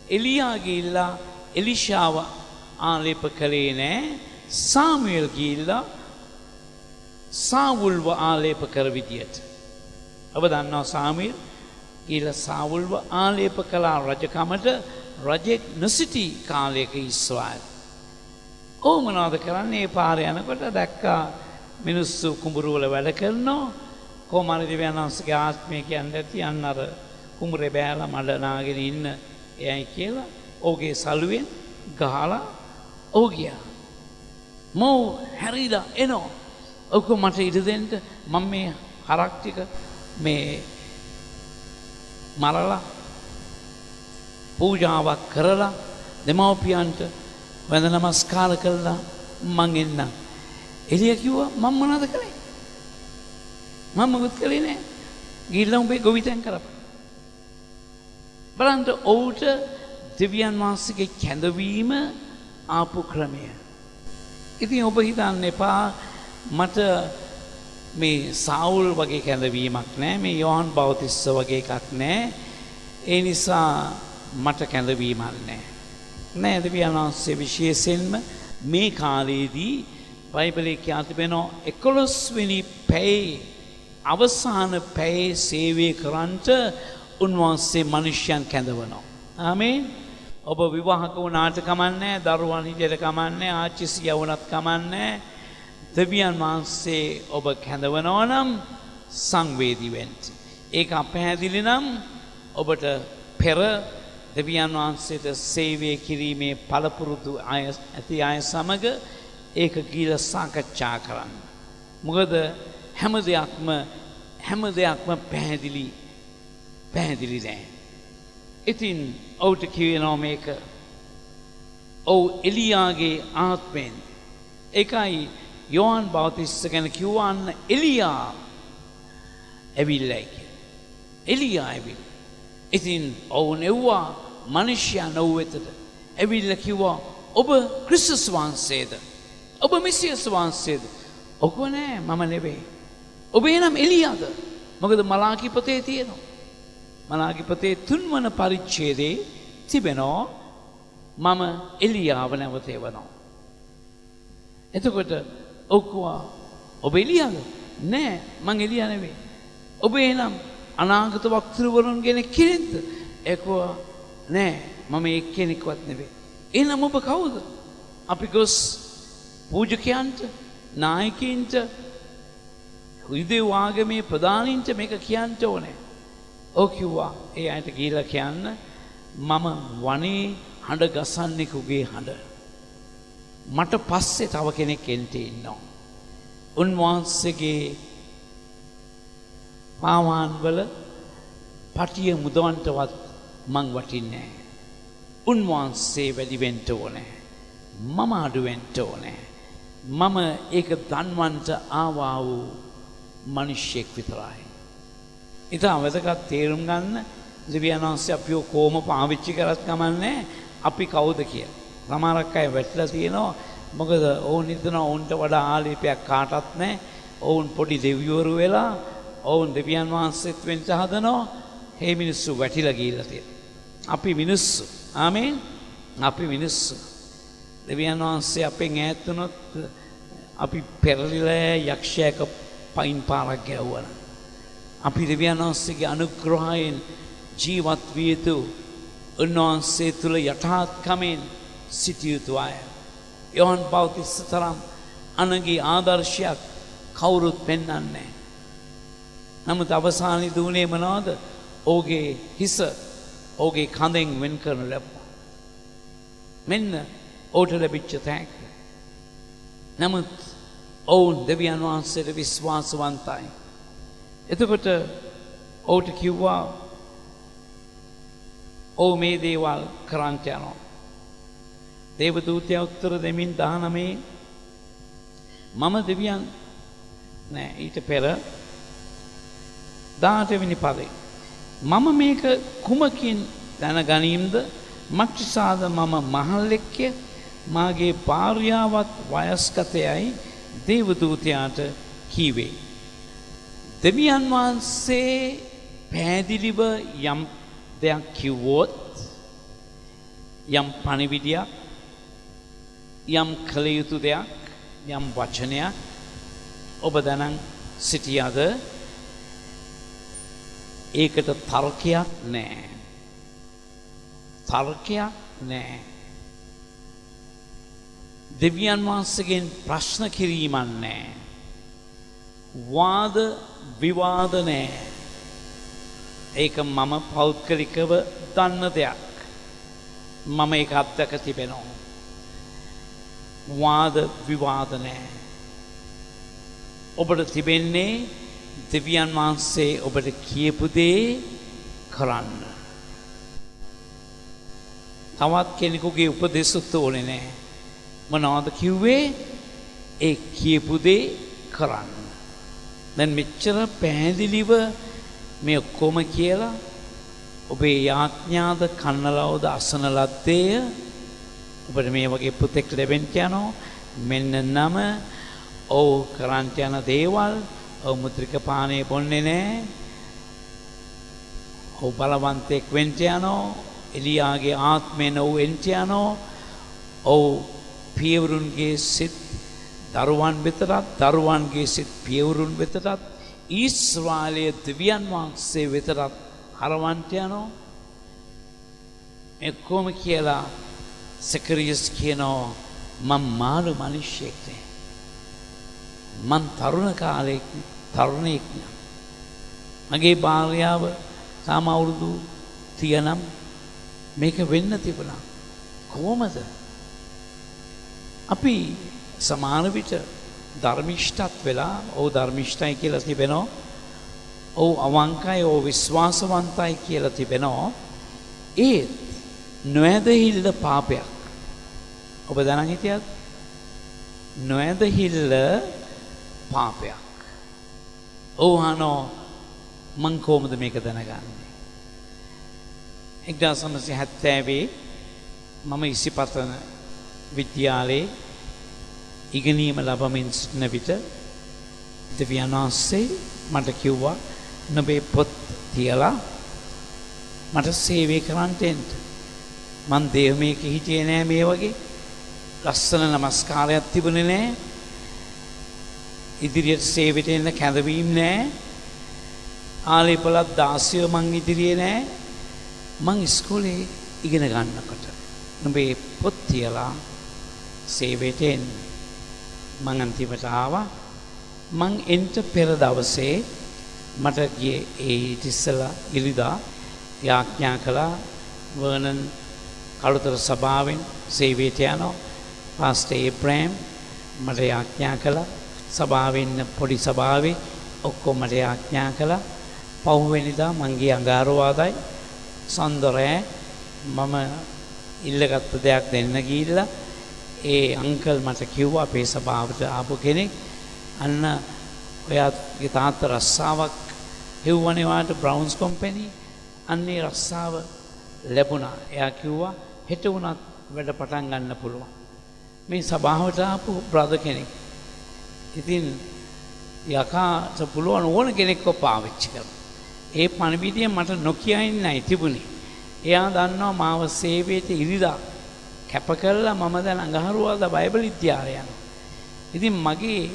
එලියා ගිහිල්ලා එලිෂාව ආලේප කළේ නෑ. සාමුවෙල් ගිහිල්ලා සාවුල්ව ආලේප කර විදියට. ඔබ දන්නවා සාමුවෙල් ගිහිල්ලා සාවුල්ව ආලේප කළා රජකමට. රජෙක් නොසිටි කාලයක ඊශ්‍රායල්. ඔව් මොනවද කරන්නේ? පාරේ යනකොට දැක්කා මිනිස්සු කුඹුරු වල වැඩ කරනවා. කොහොම හරි දෙවියන් වහන්සේගේ ආත්මය කියන්නේ ඇති අන්න අර කුඹුරේ බෑලා මඩ නාගෙන ඉන්න එයයි කියලා ඔහුගේ සලුවෙන් ගහලා ඔහු ගියා. මෝ හැරිලා එනවා. ඔක මට ඉඩ දෙන්න මම මේ හරක් ටික මේ මරලා පූජාවක් කරලා දෙමව්පියන්ට වැඳ නමස්කාර කළා මං එන්නම්. එළිය කිව්වා මම මොනවද කළේ? මම මොකද කළේ නෑ. ගිහිල්ලා උඹේ ගොවිතැන් කරපන්. බලන්න ඔවුට දෙවියන් වහන්සේගේ කැඳවීම ආපු ක්‍රමය. ඉතින් ඔබ හිතන්න එපා මට මේ සාවුල් වගේ කැඳවීමක් නෑ. මේ යෝහන් බෞතිස්ස වගේ එකක් නෑ. ඒ නිසා මට කැඳවීමක් නෑ. නෑ දෙවියන් වහන්සේ විශේෂයෙන්ම මේ කාලයේදී බයිබලයේ කියා තිබෙනවා 11 වෙනි පැයේ අවසාන පැයේ සේවය කරන්නට උන්වහන්සේ මිනිසයන් කැඳවනවා. ආමේන්. ඔබ විවාහක වුණාට කමන්නේ, දරුවන් හිටියට කමන්නේ, ආච්චිසියා වුණත් කමන්නේ. දෙවියන් වහන්සේ ඔබ කැඳවනවා නම් සංවේදී වෙන්න. ඒක අපහැදිලි නම් ඔබට පෙර දෙවියන් වහන්සේට සේවය කිරීමේ පළපුරුදු ඇති අය සමග ඒක ගිහිල්ලා සාකච්ඡා කරන්න. මොකද හැම දෙයක්ම පැහැදිලි නෑ. ඉතින් ඔවුට කියනවා මේක ඔව් එලියාගේ ආත්මෙන්. ඒකයි යෝහන් බෞතිස්ස ගැන කිව්වන්න එලියා ඇවිල්ලා කියලා. එලියා ඇවිල්ලා. ඉතින් ඔවුන් එව්වා මිනිසයා නොව වෙතට. ඇවිල්ලා කිව්වා ඔබ ක්‍රිස්තුස් වහන්සේද? ඔබ මෙසියස් වහන්සේද? ඔක නෑ මම නෙවෙයි. ඔබ එනම් එලියාද? මොකද මලාකි පොතේ තියෙනවා. මලාකි පොතේ 3 වන පරිච්ඡේදයේ තිබෙනවා මම එලියාව නැවත එවනවා. එතකොට ඔක්වා ඔබ එලියාද? නෑ මං එලියා නෙවෙයි. ඔබ එනම් අනාගත වක්තෘවරුන් ගැන කෙනෙක්ද? ඒකවා නෑ මම එක්කෙනෙක්වත් නෙවෙයි. එහෙනම් ඔබ කවුද? අපි ගොස් පූජකයන්ට, නායකයින්ට, යුදෙව් ආගමේ ප්‍රධානීන්ට මේක කියන්න ඕනේ. ඔව් කිව්වා. ඒ අයට ගිහිල්ලා කියන්න මම වනේ හඬ ගසන්නෙකුගේ හඬ. මට පස්සේ තව කෙනෙක් එන්න ඉන්නවා. උන්වහන්සේගේ පාවාන් වල පටිය මුදවන්නවත් මං වටින්නේ නැහැ. උන්වහන්සේ වැඩි වෙන්න ඕනේ. මම අඩු වෙන්න ඕනේ. මම ඒක දන්වන්ට ආවා වූ මිනිසෙක් විතරයි. ඉතින් අවදකත් තේරුම් ගන්න දෙවියන් වහන්සේ අපිව කොහොම පාවිච්චි කරත් කමන්නේ අපි කවුද කියලා. සමහරක් අය වැටලා තියෙනවා. මොකද ඔවුන් හිතනවා ඔවුන්ට වඩා ආලේපයක් කාටවත් නැහැ. ඔවුන් පොඩි දෙවිවරු වෙලා ඔවුන් දෙවියන් වහන්සේත් වෙන්න හදනවා. මේ මිනිස්සු වැටිලා ගිහිල්ලා තියෙනවා. අපි මිනිස්සු. ආමේන්. අපි මිනිස්සු. දෙවියන් වහන්සේ අපෙන් ඈත් වුණොත් අපි පෙරලිලා යක්ෂයක පයින් පාරක් ගැව්වන. අපි දෙවියන් වහන්සේගේ අනුග්‍රහයෙන් ජීවත් විය යුතු උන්වහන්සේ තුළ යටහත්කමෙන් සිටිය යුතු අය. යෝහන් බෞතිස්ස තරම් අනගේ ආදර්ශයක් කවුරුත් පෙන්වන්නේ නැහැ. නමුත් අවසානයේ දුනේ මොනවද? ඔහුගේ හිස ඔහුගේ කඳෙන් වෙන් කරනු ලැබුවා. මෙන්න ඔහුට ලැබිච්ච තෑග්ග. නමුත් ඔවුන් දෙවියන් වහන්සේට විශ්වාසවන්තයි. එතකොට ඔවුන්ට කිව්වා ඔව් මේ දේවල් කරන්ට යනවා. දේවදූතයා උත්තර දෙමින් 19 මම දෙවියන් නෑ ඊට පෙර 18 වෙනි පදේ මම මේක කුමකින් දැනගනීම්ද මක්ෂිසාද මම මහල්ලෙක්ය මාගේ භාර්යාවත් වයස්ගතයයි දේවදූතයාට කීවේ. දෙවියන් වහන්සේ පැහැදිලිව යම් දෙයක් කිව්වොත් යම් පණිවිඩයක් යම් කළ යුතු දෙයක් යම් වචනයක් ඔබ දැනන් සිටියද ඒකට තර්කයක් නෑ. තර්කයක් නෑ. දෙවියන් වහන්සේගෙන් ප්‍රශ්න කිරීමක් නෑ. වාද විවාද නෑ. ඒක මම පෞද්ගලිකව දන්න දෙයක්. මම ඒක අත්දැක තිබෙනවා. වාද විවාද නෑ. ඔබට තිබෙන්නේ දෙවියන් වහන්සේ ඔබට කියපු දේ කරන්න. තවත් කෙනෙකුගේ උපදෙසුත් ඕනේ නෑ. මොනවද කිව්වේ? ඒ කියපු දේ කරන්න. දැන් මෙච්චර පැහැදිලිව මේ ඔක්කොම කියලා ඔබේ යාඥාද කන්නලවද අසන ලද්දේය ඔබට මේ වගේ පුතෙක් ලැබෙන්න යනවා. මෙන්න නම ඔව් කරන්ට යන දේවල් ඔව් මුද්‍රික පානය බොන්නේ නැහැ. ඔව් බලවන්තෙක් වෙන්න යනවා. එලියාගේ ආත්මේ නොව වෙන්න යනවා. ඔව් පියවරුන්ගේ සිත් දරුවන් වෙතටත් දරුවන්ගේ සිත් පියවරුන් වෙතටත් ඊශ්‍රායලයේ දෙවියන් වහන්සේ වෙතටත් හරවන්ට යනවා. එක්කොම කියලා සකරියස් කියනවා මම මාළු මිනිහෙක් නේ. මං තරුණ කාලේ තරුණෙක් නේ. මගේ භාර්යාව තාම අවුරුදු 30 නම් මේක වෙන්න තිබුණා. කොහොමද? අපි සමාන විට ධර්මිෂ්ඨත් වෙලා ඔව් ධර්මිෂ්ඨයි කියලා තිබෙනවා. ඔව් අවංකයි ඔව් විශ්වාසවන්තයි කියලා තිබෙනවා. ඒ නොඇදහිල්ල පාපයක්. ඔබ දැනන් හිටියද? නොඇදහිල්ල පාපයක්. ඔව් අනෝ මං කොහොමද මේක දැනගන්නේ? 1970 මම ඉසිපතන විද්‍යාලයේ ඉගෙනීම ලබමින් සිටින විට දෙවියන් වහන්සේ මට කිව්වා නුඹේ පොත් තියලා මට සේවය කරන්න එන්න. මං දේව මේක හිටියේ නෑ මේ වගේ ලස්සන නමස්කාරයක් තිබුණේ නෑ. ඉදිරියට සේවයට එන්න කැඳවීම් නෑ. ආලේපලත් 16 මං ඉදිරියේ නෑ. මං ඉස්කෝලේ ඉගෙන ගන්නකොට නුඹේ පොත් තියලා සේවයට එන්න. මං අන්තිමට ආවා. මං එන්ට පෙර දවසේ මට ගියේ ඒ ඉතිස්සලා ඉරිදා යාඥා කළා වර්නන් කළුතර සභාවෙන් සේවයට යනවා. පාස්ටර් ඒබ්‍රෑම් මට යාඥා කළා. සභාවෙන් පොඩි සභාවේ ඔක්කොම මට යාඥා කළා. පහුවෙනිදා මං ගියේ අඟහරුවාදායි සඳරෑ මම ඉල්ලගත්ත දෙයක් දෙන්න ගිහිල්ලා ඒ අංකල් මට කිව්වා අපේ සභාවට ආපු කෙනෙක් අන්න ඔයාගේ තාත්තා රස්සාවක් හෙව්වනේ වාට බ්‍රවුන්ස් කම්පැනි අන්නේ රස්සාව ලැබුණා. එයා කිව්වා හෙට වුණත් වැඩ පටන් ගන්න පුළුවන්. මේ සභාවට ආපු බ්‍රදර් කෙනෙක්. ඉතින් යකාට පුළුවන් ඕන කෙනෙක්ව පාවිච්චි කරන්න. ඒ පණිවිඩය මට නොකිය ඉන්නයි තිබුණේ. එයා දන්නවා මාව සේවයට ඉරිදා කැප කළා මම දැන් අඟහරුවාදා බයිබල් විද්‍යාලය යනවා. ඉතින් මගේ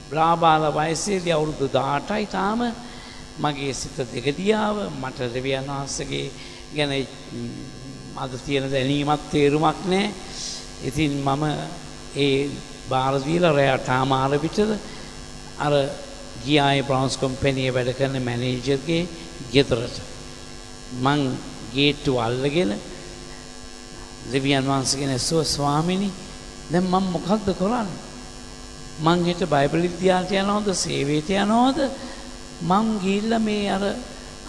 බ්ලාබාල වයසේදී අවුරුදු 18යි තාම මගේ සිත දෙගදියාව මට දෙවියන් වහන්සේගේ ගැන අද තියෙන දැනීමක් තේරුමක් නැහැ. ඉතින් මම ඒ බාර දීලා රැයට ආමාර විතර අර ගියායේ බ්‍රවුන්ස් කම්පැනියේ වැඩ කරන මැනේජර්ගේ ගෙදරට මං ගේට්ටුව අල්ලගෙන දෙවියන් වහන්සේගෙන ඇසුවා ස්වාමීනි දැන් මම මොකක්ද කරන්නේ? මං හෙට බයිබල් විද්‍යාලයට යනවද සේවයට යනවද මං ගිහිල්ලා මේ අර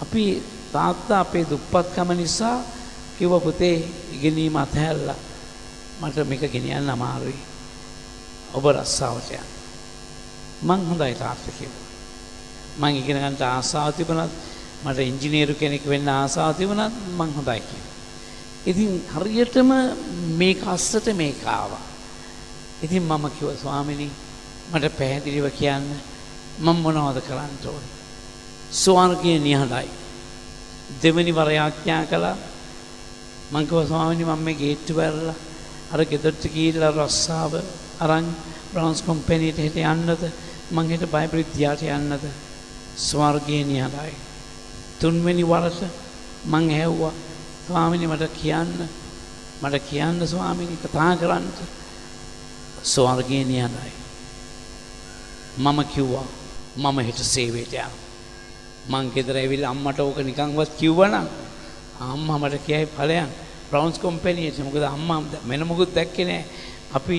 අපි තාත්තා අපේ දුප්පත්කම නිසා කිව්ව පුතේ ඉගෙනීම අතහැරලා මට මේක ගෙනියන්න අමාරුයි ඔබ රස්සාවට යන්න මං හොඳයි තාත්තා කිව්වා මං ඉගෙන ගන්නට ආසාව තිබුණත් මට ඉංජිනේරු කෙනෙක් වෙන්න ආසාව තිබුණත් මං හොඳයි කිව්වා ඉතින් හරියටම මේක අස්සට මේක ආවා ඉතින් මම කිව්වා ස්වාමිනී මට පැහැදිලිව කියන්න මම මොනවද කරන්න ඕනේ ස්වර්ගයේ නිහඬයි දෙවෙනි වර යාඥා කළා මං කිව්වා ස්වාමීනි මම මේ ගේට්ටු වැරලා අර ගෙදරට ගිහිල්ලා රස්සාව අරන් බ්‍රවුන්ස් කම්පැනිට හෙට යන්නද මං හෙට බයිබල් විද්‍යාලයට යන්නද ස්වර්ගයේ නිහඬයි තුන්වෙනි වරට මං ඇහුවා ස්වාමීනි මට කියන්න ස්වාමීනි කතා කරන්න ස්වර්ගයේ නිහඬයි මම කිව්වා මම හෙට සේවයට යනවා මං ගෙදර ඇවිල්ලා අම්මට ඕක නිකන්වත් කිව්වනම් අම්මා මට කියයි ඵලයන් බ්‍රවුන්ස් කම්පැනියට මොකද අම්මා මෙන්න මොකුත් දැක්කේ නැහැ අපි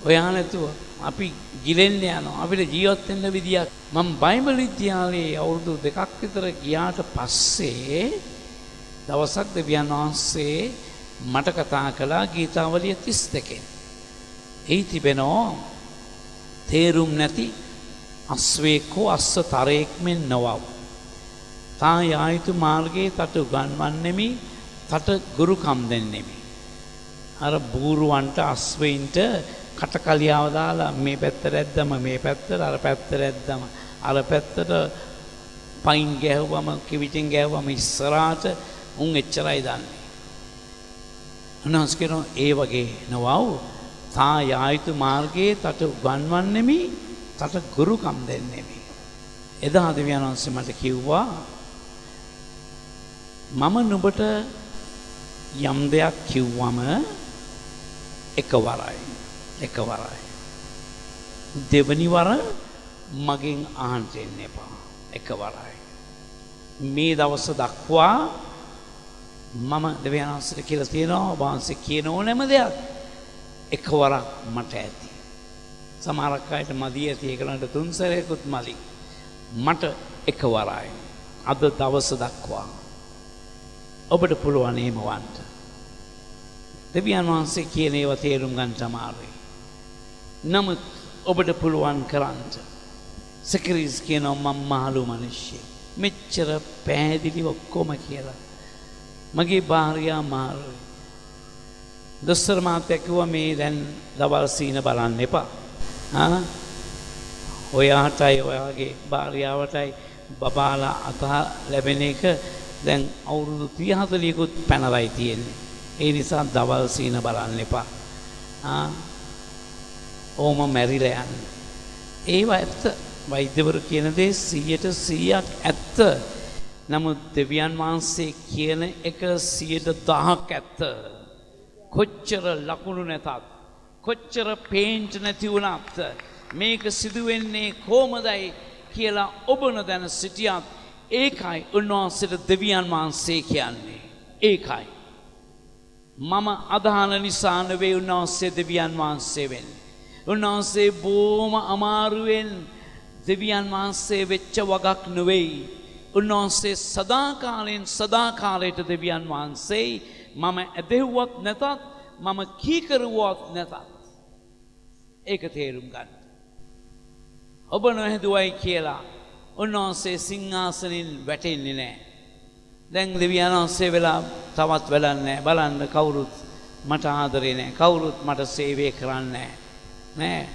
ඔයා නැතුව අපි ගිලෙන්න යනවා අපිට ජීවත් වෙන්න විදියක් මම බයිබල් විද්‍යාලයේ අවුරුදු 2ක් විතර ගියාට පස්සේ දවසක් දෙවියන් වහන්සේ මට කතා කළා ගීතාවලිය 32 එහි තිබෙනවා තේරුම් නැති අස්වේකෝ අස්ස තරෙක් මෙන් නොවව් තා යායුතු මාර්ගයේ තට උගන්වන්නෙමි තට ගුරුකම් දෙන්නෙමි අර බූරුවන්ට අස්වයින්ට කටකලියාව දාලා මේ පැත්තට ඇද්දම මේ පැත්තට අර පැත්තට ඇද්දම අර පැත්තට පයින් ගැහුවම කිවිටින් ගැහුවම ඉස්සරහට උන් එච්චරයි දන්නේ උන්වහන්සේ කියනවා ඒ වගේ නොවව් තා යායුතු මාර්ගයේ තට උගන්වන්නෙමි තට ගුරුකම් දෙන්නෙමි එදා දෙවියන් වහන්සේ මට කිව්වා මම නුඹට යම් දෙයක් කිව්වම එකවරයි දෙවනි වර මගෙන් අහන්න දෙන්න එපා එකවරයි මේ දවස් දක්වා මම දෙවියන් වහන්සේට කියලා තියෙනවා වහන්සේ කියන ඕනෑම දෙයක් එකවරක් මට ඇති සමහරක් අයට මදි ඇති ඒකලන්ට තුන් සැරයක්වත් මදි මට එකවරයි අද දවස දක්වා ඔබට පුළුවන් එහෙම වන්න දෙවියන් වහන්සේ කියන ඒවා තේරුම් ගන්න අමාරුයි නමුත් ඔබට පුළුවන් කරන්න සකරිස් කියනවා මම මහලු මිනිස්සෙක් මෙච්චර පැහැදිලි ඔක්කොම කියලා මගේ භාර්යාව මාරුයි දොස්තර මහත්තයා කිව්වා මේ දැන් දවල් සීන බලන්න එපා ඔයාටයි ඔයාගේ භාර්යාවටයි බබාලා අත ලැබෙන එක දැන් අවුරුදු 30-40කුත් පැනලයි තියෙන්නේ ඒ නිසා දවල් සීන බලන්න එපා ඕම මැරිලා යන්න ඒවා ඇත්ත වෛද්‍යවරු කියන දේ 100% ඇත්ත නමුත් දෙවියන් වහන්සේ කියන එක 100,000ක් ඇත්ත කොච්චර ලකුණු නැතත් කොච්චර පේන්ට් නැති වුණත් මේක සිදු වෙන්නේ කොහොමදයි කියලා ඔබ නොදැන සිටියත් ඒකයි උන්වහන්සේට දෙවියන් වහන්සේ කියන්නේ ඒකයි මම අදහන නිසා නෙවෙයි උන්වහන්සේ දෙවියන් වහන්සේ වෙන්නේ උන්වහන්සේ බොහොම අමාරුවෙන් දෙවියන් වහන්සේ වෙච්ච වගක් නෙවෙයි උන්වහන්සේ සදාකාලයට දෙවියන් වහන්සේ මම ඇදෙව්වත් නැතත් මම කීකරුවත් නැතත් ඒක තේරුම් ගන්න ඔබ නොහැදුවයි කියලා උන්වහන්සේ සිංහාසනින් වැටෙන්නේ නැහැ දැන් දෙවියන් වහන්සේ වෙලා තවත් වැඩක් නැහැ බලන්න කවුරුත් මට ආදරේ නැහැ කවුරුත් මට සේවය කරන්නේ නැහැ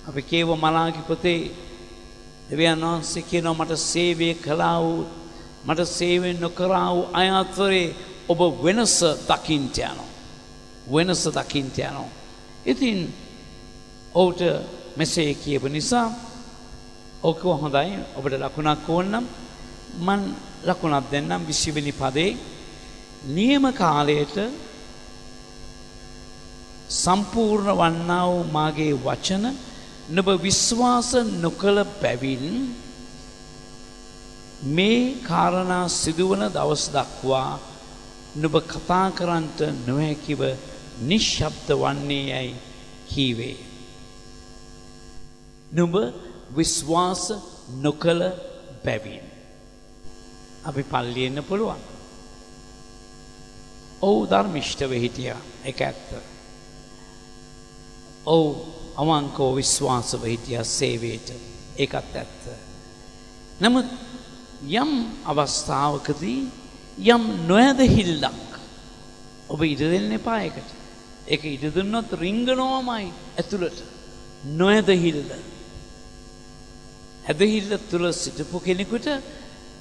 අපි කියව මලාකි පොතේ දෙවියන් වහන්සේ කියනවා මට සේවය කළා වූ මට සේවය නොකරා වූ අය අතරේ ඔබ වෙනස දකින්න යනවා ඉතින් ඔහුට මෙසේ කියපු නිසා ඕක හොඳයි ඔබට ලකුණක් ඕනනම් මන් ලකුණක් දෙන්නම් 20 වෙනි පදේ නියම කාලයට සම්පූර්ණ වන්නා වූ මාගේ වචන නුඹ විශ්වාස නොකළ බැවින් මේ කාරණා සිදුවන දවස් දක්වා නුඹ කතා කරන්නට නොහැකිව නිශ්ශබ්ද වන්නේ යයි කීවේ නුඹ විශ්වාස නොකළ බැවින්. අපි පල්ලි එන්න පුළුවන්. ඔව් ධර්මිෂ්ඨව හිටියා. ඒක ඇත්ත. ඔව් අවංකව විශ්වාසව හිටියා සේවයට. ඒකත් ඇත්ත. නමුත් යම් අවස්ථාවකදී යම් නොඇදහිල්ලක් ඔබ ඉඩ දෙන්න එපා ඒකට. ඒක ඉඩ දුන්නොත් රිංගනෝමයි ඇතුළට. නොඇදහිල්ල. ඇදහිල්ල තුළ සිටපු කෙනෙකුට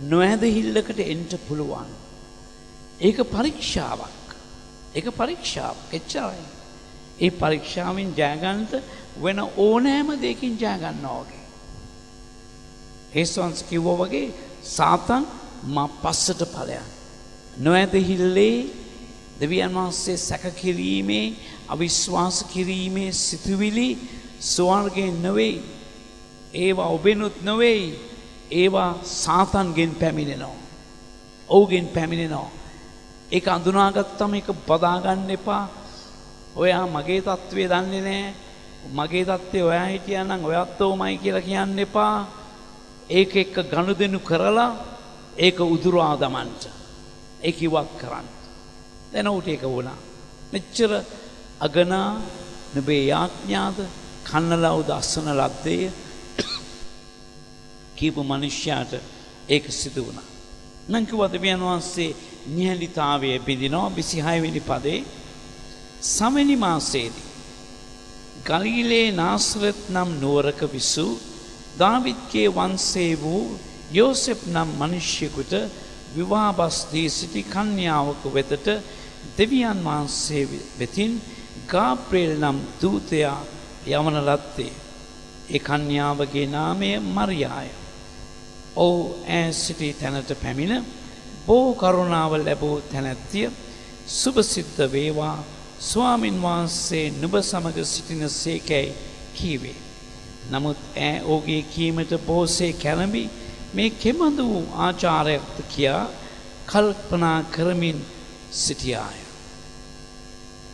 නොඇදහිල්ලකට එන්න පුළුවන්. ඒක පරීක්ෂාවක්. ඒක පරීක්ෂාවක්. එච්චරයි. ඒ පරීක්ෂාවෙන් ජයගන්නට වෙන ඕනෑම දෙයකින් ජය ගන්නවා වගේ. ඒස්වන්ස් කිව්වා වගේ සාතන් මා පස්සට ඵලයන්. නොඇදහිල්ලේ දෙවියන් වහන්සේ සැක කිරීමේ අවිශ්වාස කිරීමේ සිතුවිලි ස්වර්ගයෙන් නෙවෙයි. ඒවා ඔබෙනුත් නෙවෙයි. ඒවා සාතන්ගෙන් පැමිණෙනවා. ඔවුගෙන් පැමිණෙනවා. ඒක අඳුනාගත්තම ඒක බදා ගන්න එපා. ඔයා මගේ තත්ත්වය දන්නේ නැහැ. මගේ තත්ත්වය ඔයා හිටියා නම් ඔයත් ඕමයි කියලා කියන්න එපා. ඒක එක්ක ගනුදෙනු කරලා ඒක උදුරා දමන්න. ඒක ඉවත් කරන්න. දැන් උට ඒක වුණා. මෙච්චර අගනා නුඹේ යාඥාද කන්නලවුද අසන ලද්දේ කීප මනුෂ්‍යයාට ඒක සිදු වුණා. නම් කිව්වා දෙවියන් වහන්සේ නිහඬතාවයේ බිඳිනවා 26 වෙනි පදේ සමෙනි මාසයේදී ගලිලේ නාසරත් නම් නුවරක විසූ දාවිද්ගේ වංශේ වූ යෝසෙප් නම් මිනිසෙකුට විවාහබස් දී සිටි කන්‍යාවක වෙතට දෙවියන් වහන්සේ වෙතින් ගාබ්‍රියෙල් නම් දූතයා යවන ලද්දේ. ඒ කන්‍යාවගේ නාමය මරියාය. ඔව් ඈ සිටි තැනට පැමිණ බොහෝ කරුණාව ලැබූ තැනැත්තිය සුභසිද්ධ වේවා ස්වාමින් වහන්සේ නුඹ සමග සිටින සේකැයි කීවේ. නමුත් ඈ ඕගේ කීමට බොහෝසේ කැළඹි මේ කෙබඳු වූ ආචාරයක්ද කියා කල්පනා කරමින් සිටියාය.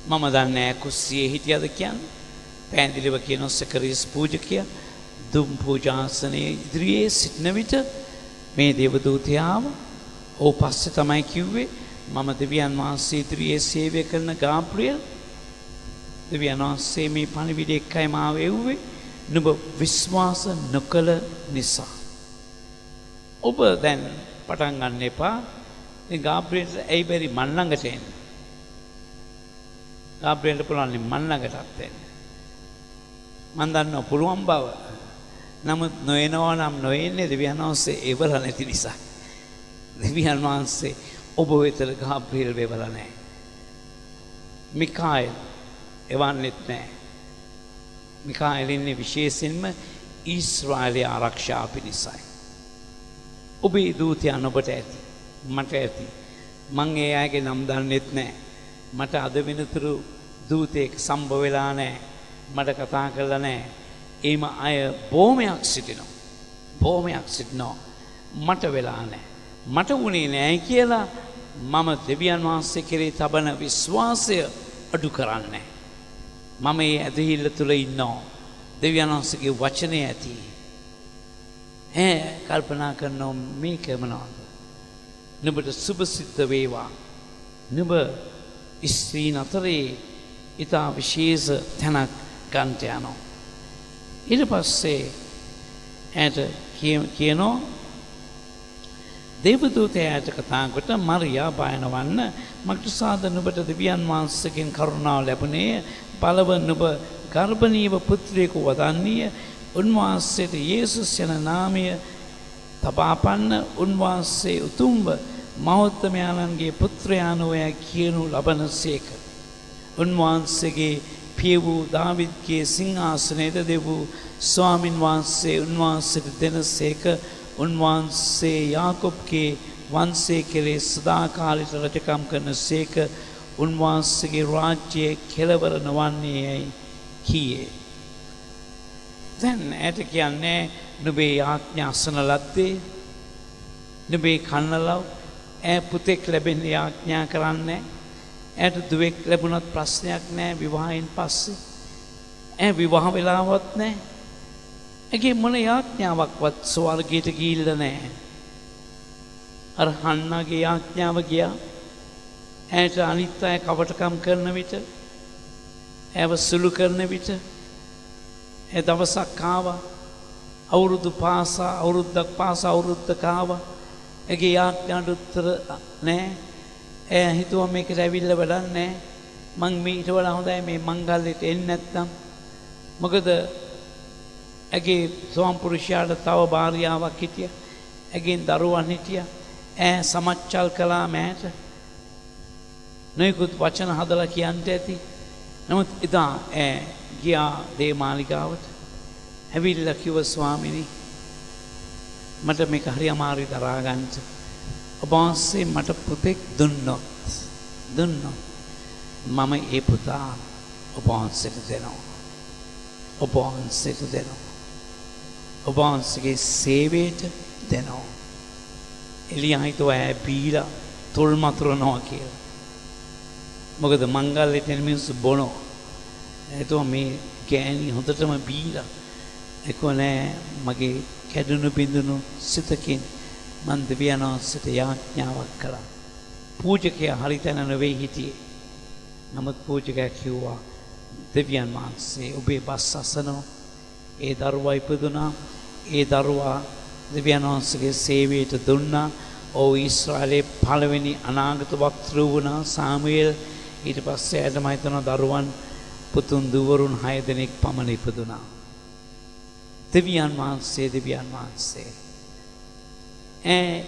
මම දන්නේ කුස්සියේ හිටියද කියන්නේ. පැහැදිලිව කියන සකරිස් පූජකයා දුම් පූජාසනයේ ඉදිරියේ සිටින විට මේ දේවදූතයාව ඔව් පස්සේ තමයි කිව්වේ මම දෙවියන් වහන්සේ ඉදිරියේ සේවය කරන ගාබ්‍රියෙල් දෙවියන් වහන්සේ මේ පණිවිඩය එක්කයි මාව එව්වේ නුඹ විශ්වාස නොකළ නිසා. ඔබ දැන් පටන් ගන්න එපා. මේ ගාබ්‍රියෙල් ඇයි බැරි මන් ළඟට එන්න. ගාබ්‍රියෙල්ට පුළුවන් මන් ළඟටත් එන්න. මන් දන්නවා පුළුවන් බව. නමුත් නොයනවා නම් නොයන්නේ දෙවියන් වහන්සේ ඒවල නැති නිසා. දෙවියන් වහන්සේ ඔබ වෙතට ගාබ්‍රියෙල් වෙවලා නැහැ. මිකායල් එවන්නෙත් නැහැ. මිකායල් ඉන්නේ විශේෂයෙන්ම ඊශ්‍රායලයේ ආරක්ෂාව පිණිසයි. ඔබේ දූතයන් ඔබට ඇති. මට ඇති. මං ඒ අයගේ නම් දන්නෙත් නැහැ. මට අද වෙනතුරු දූතෙක් සම්බ වෙලා නැහැ. මට කතා කරලා නැහැ. ඒම අය බොහොමයක් සිටිනවා. බොහොමයක් සිටිනවා. මට වෙලා නැහැ. මට වුණේ නැහැ කියලා මම දෙවියන් වහන්සේ කෙරේ තබන විශ්වාසය අඩු කරන්නේ. මම මේ ඇදහිල්ල තුල ඉන්නවා. දෙවියන් වහන්සේගේ වචනය ඇති. කල්පනා කරනවා මේක මොනවද? නුඹට සුභසිද්ධ වේවා. නුඹ ස්ත්‍රීන් අතරේ ඊට විශේෂ තැනක් ගන්නට යනවා. ඊට පස්සේ ඇයට කියනවා දේවදූතයාට කතා කොට මරියා බය නොවන්න මක්තුසාද නුඹට දෙවියන් වහන්සේගෙන් කරුණාව ලැබුණේ බලව නුඹ ගර්භණීව පුත්‍රයෙකු වදන්නීය උන්වහන්සේට යේසුස් යන නාමය තබාපන්න උන්වහන්සේ උතුම්ව මහෞත්මයාණන්ගේ පුත්‍රයාණෝය කියනු ලබනසේක උන්වහන්සේගේ පිය වූ දාවිද්ගේ සිංහාසනයේද දෙවූ ස්වාමින් වහන්සේ උන්වහන්සේට දෙනසේක උන්වහන්සේ යාකොබ්ගේ වංශය කෙරේ සදාකාලික රජකම් කරනසේක උන්වහන්සේගේ රාජ්‍යයේ කෙලවර නොවන්නේ යයි කීයේ. දැන් ඇට කියන්නේ නුඹේ ආඥා අසන ලද්දේ නුඹේ කන්නලව පුතෙක් ලැබෙන්න ආඥා කරන්නේ. ඇයට දුවෙක් ලැබුණත් ප්‍රශ්නයක් නැහැ විවාහයෙන් පස්සේ. විවාහ වෙලාවත් නැහැ. ඇගේ මොන යාඥාවක්වත් ස්වර්ගයට ගිහිල්ලා නැහැ. අර හන්නගේ යාඥාව ගියා. ඇයට අනිත් අය කවටකම් කරන විට, ඇව සුළු කරන විට, ඒ දවසක් ආවා. අවුරුද්දක් පාසා අවුරුද්දක් ආවා. ඇගේ යාඥාට උත්තර නැහැ. ඇය හිතුවා මේකට ඇවිල්ලා වැඩක් නැහැ. මං මීට වඩා හොඳයි මේ මංගල්‍යයට එන්නේ නැත්නම්. මොකද ඇගේ ස්වාමිපුරුෂයාට තව භාර්යාවක් හිටියා. ඇගෙන් දරුවන් හිටියා. ඇය සමච්චල් කළා මෑට. නොයෙකුත් වචන හදලා කියන්න ඇති. නමුත් එදා ඇය ගියා දේමාලිගාවට. ඇවිල්ලා කිව්වා ස්වාමිනී මට මේක හරි අමාරුයි දරා ගන්න. ඔබ වහන්සේ මට පුතෙක් දුන්නොත් මම ඒ පුතා ඔබ වහන්සේට දෙනවා. ඔබ වහන්සේට දෙනවා. ඔබ වහන්සේගේ සේවයට දෙනවා. එළියා හිතුවා ඇය බීලා තොල් මතුරනවා කියලා. මොකද මංගල්‍යයට එන මිනිස්සු බොනෝ. හිතුවා මේ ගෑණි හොඳටම බීලා. ඒක නෑ මගේ කැඩුණු බිඳුණු සිතකින් මන් දෙවියන් වහන්සේට යාඥාවක් කළා. පූජකයා හරි තැන නෙවෙයි හිටියේ. නමුත් පූජකයා කිව්වා දෙවියන් වහන්සේ ඔබේ බස් අසනවා. ඒ දරුවා ඉපදුනා. ඒ දරුවා දෙවියන් වහන්සේගේ සේවයට දුන්නා. ඔව් ඊශ්‍රායලයේ පළවෙනි අනාගත වක්තෘ වුණා සාමුවෙල්. ඊට පස්සේ ඇයට මම හිතනවා දරුවන් පුතුන් දුවරුන් 6 දෙනෙක් පමණ ඉපදුනා. දෙවියන් වහන්සේ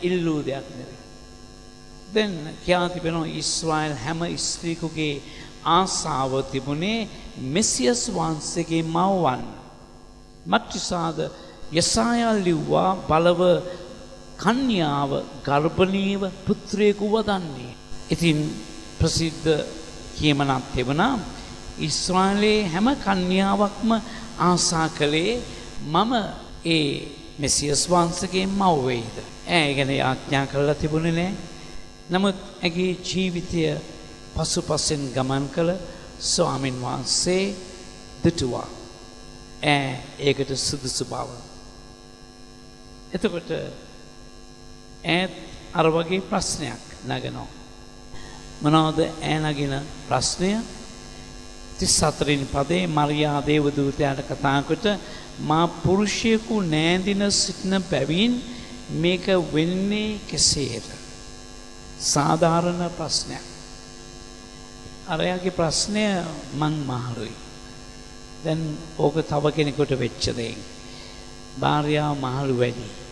ඉල්ලූ දෙයක් නෙවෙයි. දැන් කියා තිබෙනවා ඊශ්‍රායල් හැම ස්ත්‍රීකුගේ ආසාව තිබුණේ මෙසියස් වහන්සේගේ මව්වන්. මත්තිසාද යසායා ලිව්වා බලව කන්‍යාව ගර්භණීව පුත්‍රයෙකු වදන්නේ. ඉතින් ප්‍රසිද්ධ කියමනක් තිබුණා ඊශ්‍රායලයේ හැම කන්‍යාවක්ම ආසා කළේ මම ඒ මෙසියස් වහන්සේගේ මව් වෙයිද. ඇය ගැන යාඥා කරලා තිබුණේ නැහැ. නමුත් ඇගේ ජීවිතය පසුපසෙන් ගමන් කළ ස්වාමින් වහන්සේ දුටුවා. ඒකට සුදුසු බව. එතකොට ඈත් අර වගේ ප්‍රශ්නයක් නගනවා. මොනවද ඈ නගින ප්‍රශ්නය? 34 වෙනි පදේ මරියා දේවදූතයාට කතා කොට මා පුරුෂයෙකු නෑඳින සිටින බැවින් මේක වෙන්නේ කෙසේද? සාධාරණ ප්‍රශ්නයක්. අරයාගේ ප්‍රශ්නය මං මහලුයි. දැන් ඕක තව කෙනෙකුට වෙච්ච දෙයක්. භාර්යාව මහලු වැඩි.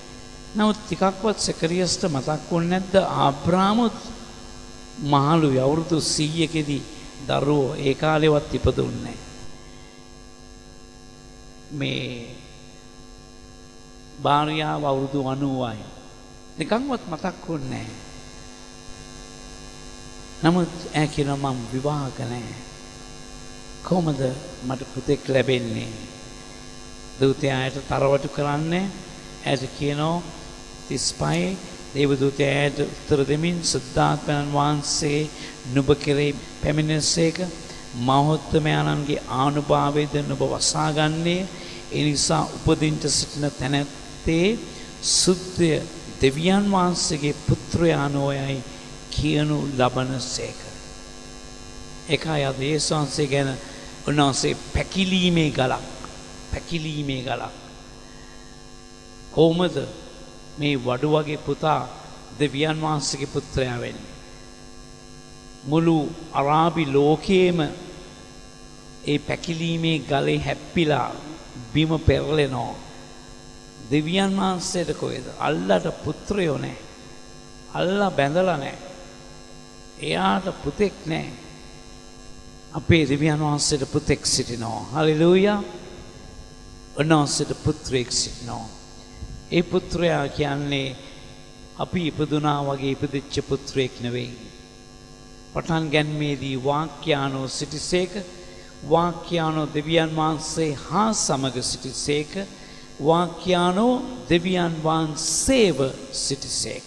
නමුත් ටිකක්වත් සකරියස්ට මතක් වුනේ නැද්ද ආබ්‍රාමුත් මහලුයි අවුරුදු 100කදී දරුවෝ ඒ කාලෙවත් ඉපදුන්නේ මේ භාර්යාව අවුරුදු 90යි. නිකන්වත් මතක් වුනේ නැහැ. නමුත් ඈ කියනවා මම විවාහක නැහැ. කොහොමද මට පුතෙක් ලැබෙන්නේ? දූතයාට තරවටු කරන්නේ. ඇයට කියනවා 35 දේවදූතයාට උත්තර දෙමින් සුද්ධාත්මයන් වහන්සේ නුඹ කෙරෙහි පැමිණෙසේක මහෝත්තමයන්ගේ ආනුභාවයද නුඹ වසාගන්නේ. ඒ නිසා උපදින්ට සිටින තැනැත්තේ සුද්ධ දෙවියන් වහන්සේගේ පුත්‍රයා නොයයි කියනු ලබනසේක. එකයි අද යේසුස් වහන්සේ ගැන උන්වහන්සේ පැකිලීමේ ගලක්. කොහොමද මේ වඩු වගේ පුතා දෙවියන් වහන්සේගේ පුත්‍රයා වෙන්නේ? මුළු අරාබි ලෝකයේම ඒ පැකිලීමේ ගලේ හැප්පිලා බිම පෙරලෙනවා. දෙවියන් වහන්සේට කොහෙද? අල්ලාට පුත්‍රයෝ නැහැ. අල්ලා බැඳලා නැහැ. එයාට පුතෙක් නැහැ. අපේ දෙවියන් වහන්සේට පුතෙක් සිටිනවා. හලෙලූයා. උන්වහන්සේට පුත්‍රයෙක් සිටිනවා. ඒ පුත්‍රයා කියන්නේ අපි ඉපදුනා වගේ ඉපදිච්ච පුත්‍රයෙක් නෙවෙයි. පටන් ගැනීමේදී වාක්‍යානෝ සිටිසේක. වාක්‍යානෝ දෙවියන් වහන්සේ හා සමග සිටිසේක. වාක්‍යානෝ දෙවියන් වහන්සේව සිටිසේක.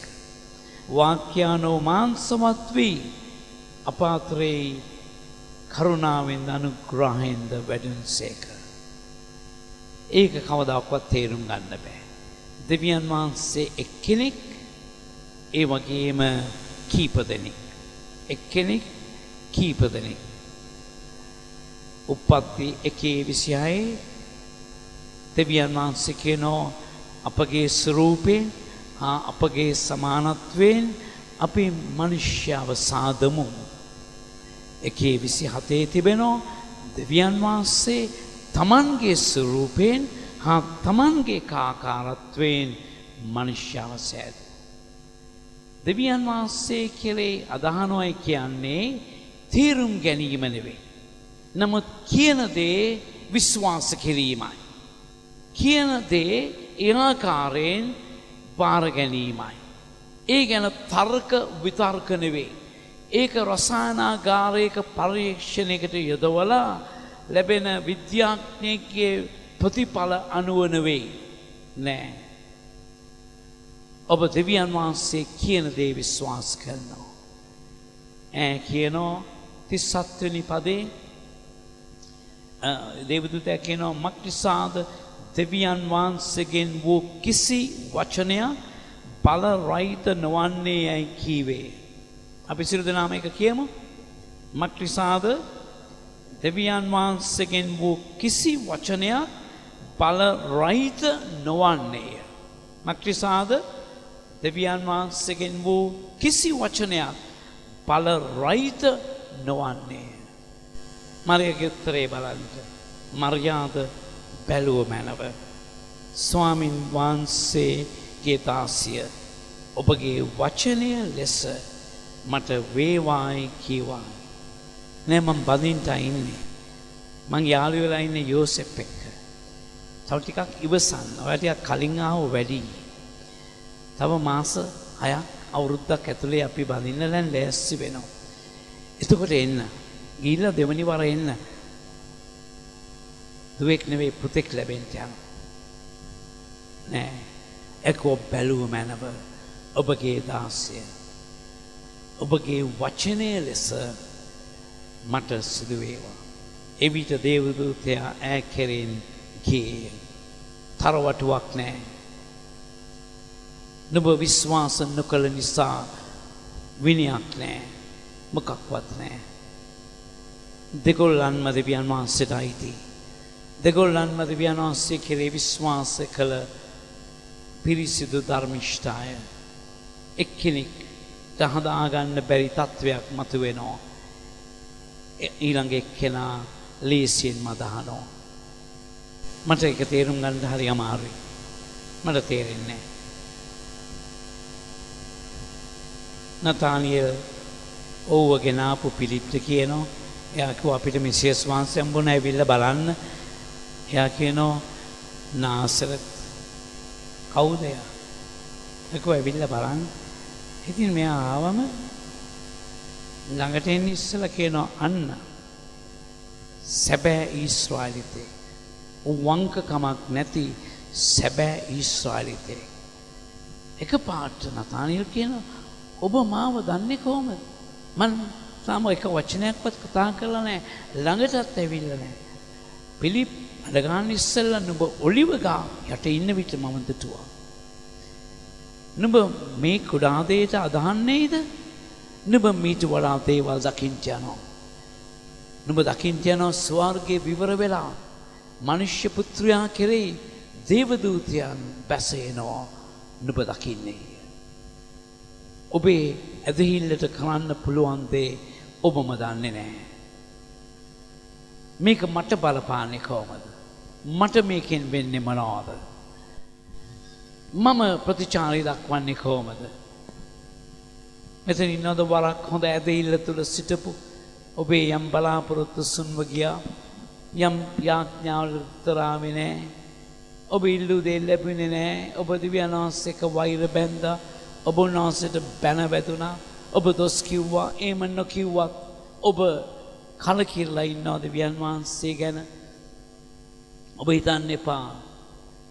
වාක්‍යානෝ මාංශමත් වී අපාත්‍රේ කරුණාවෙන් අනුග්‍රහයෙන්ද වැඩුණසේක. ඒක කවදාකවත් තේරුම් ගන්න බෑ. දෙවියන් වහන්සේ එක්කෙනෙක් ඒ වගේම කීප දෙනෙක්. එක්කෙනෙක් කීප දෙනෙක්. උප්පත්ති 1:26 දෙවියන් වහන්සේ කියනවා අපගේ ස්වරූපයෙන් හා අපගේ සමානත්වයෙන් අපි මනුෂ්‍යව සාදමු. 1:27 තිබෙනවා දෙවියන් වහන්සේ තමන්ගේ ස්වරූපයෙන් හා තමන්ගේ ආකාරත්වයෙන් මනුෂ්‍යව සෑද. දෙවියන් වහන්සේ කෙරේ අදහනොයි කියන්නේ තීරුම් ගැනීම නෙවෙයි. නමුත් කියන දේ විශ්වාස කිරීමයි. කියන දේ ඒ ආකාරයෙන් බාර ගැනීමයි. ඒ ගැන තර්ක විතර්ක නෙවෙයි. ඒක රසායනාගාරයක පරීක්ෂණයකට යොදවලා ලැබෙන විද්‍යාඥයෙක්ගේ ප්‍රතිඵල අනුව නෙවෙයි. නෑ. ඔබ දෙවියන් වහන්සේ කියන දේ විශ්වාස කරනවා. කියනවා 37 වෙනි පදේ දේවදූතයා කියනවා මක්නිසාද දෙවියන් වහන්සේගෙන් වූ කිසි වචනයක් බල රහිත නොවන්නේ යයි කීවේ. අපි සියලු දෙනාම එක කියමු. මක්නිසාද දෙවියන් වහන්සේගෙන් වූ කිසි වචනයක් බල රහිත නොවන්නේය. මක්නිසාද දෙවියන් වහන්සේගෙන් වූ කිසි වචනයක් බල රහිත නොවන්නේය. මරියගේ උත්තරේ බලන්න. මරියාද බැලුව මැනව ස්වාමින් වහන්සේගේ දාසිය ඔබගේ වචනය ලෙස මට වේවායි කීවා. නෑ මම බඳින්නට ඉන්නේ. මං යාළු වෙලා ඉන්නේ යෝසෙප් එක්ක. තව ටිකක් ඉවසන්න. ඔයා ටිකක් කලින් ආව වැඩි. තව මාස 6ක් අවුරුද්දක් ඇතුලේ අපි බඳින්න දැන් ලෑස්ති වෙනවා. එතකොට එන්න. ගිහිල්ලා දෙවනි වර එන්න. දුවෙක් නෙවෙයි පුතෙක් ලැබෙන්න යනවා. නෑ. එක්කෝ බැලුව මැනව ඔබගේ දාසිය. ඔබගේ වචනය ලෙස මට සිදු වේවා. එවිට දේවදූතයා ඈ කෙරෙන් ගියේ. තරවටුවක් නෑ. නුඹ විශ්වාස නොකළ නිසා විනයක් නෑ. මොකක්වත් නෑ. දෙගොල්ලන්ම දෙවියන් වහන්සේට අයිති. දෙගොල්ලන්ම දෙවියන් වහන්සේ කෙරේ විශ්වාස කළ පිරිසිදු ධර්මිෂ්ඨාය. එක්කෙනෙක් හදාගන්න බැරි තත්ත්වයක් මතුවෙනවා. ඊළඟ එක්කෙනා ලේසියෙන් මදහනවා. මට ඒක තේරුම් ගන්න හරි අමාරුයි. මට තේරෙන්නේ නැහැ. නතානියල් ඕව ගෙනාපු පිලිප්ට කියනවා එයා කිව්වා අපිට මිසියස් වහන්සේ හම්බුණ ඇවිල්ලා බලන්න. එයා කියනවා නාසරත් කවුද එයා? ඒක ඇවිල්ලා බලන්න. ඉතින් මෙයා ආවම ළඟට එන්න ඉස්සලා කියනවා අන්න සැබෑ ඊශ්‍රායලිතේ. වංකකමක් නැති සැබෑ ඊශ්‍රායලිතේ. එකපාරට නතානියල් කියනවා ඔබ මාව දන්නේ කොහොමද? මම තාම එක වචනයක්වත් කතා කරලා නැහැ. ළඟටත් ඇවිල්ලා නැහැ. පිලිප් අඩගාන ඉස්සෙල්ලා නුඹ ඔලිව ගා යට ඉන්න විට මම දුටුවා. නුඹ මේ කුඩා දෙයට අදහන්නේද? නුඹ මීට වඩා දේවල් දකින්න යනවා. නුඹ දකින්න යනවා ස්වර්ගයේ විවර වෙලා මනුෂ්‍ය පුත්‍රයා කෙරෙහි දේවදූතයන් බැසෙනවා. නුඹ දකින්නේ. ඔබේ ඇදහිල්ලට කරන්න පුළුවන් දේ ඔබම දන්නේ නැහැ. මේක මට බලපාන්නේ කොහොමද? මට මේකෙන් වෙන්නේ මොනවද? මම ප්‍රතිචාරය දක්වන්නේ කොහොමද? මෙතන ඉන්නවද වරක් හොඳ ඇදහිල්ල තුල සිටපු ඔබේ යම් බලාපොරොත්තු සුන්ව ගියා යම් යාඥාවල උත්තර ආවේ නැහැ. ඔබ ඉල්ලු දෙයක් ලැබුණේ නැහැ. ඔබ දිව්‍යන් වහන්සේක වෛර බැඳා ඔබ උන්වහන්සේට බැන වැදුනා. ඔබ දොස් කිව්වා. එහෙම නොකිව්වත් ඔබ කලකිරලා ඉන්නවා දෙවියන් වහන්සේ ගැන. ඔබ හිතන්න එපා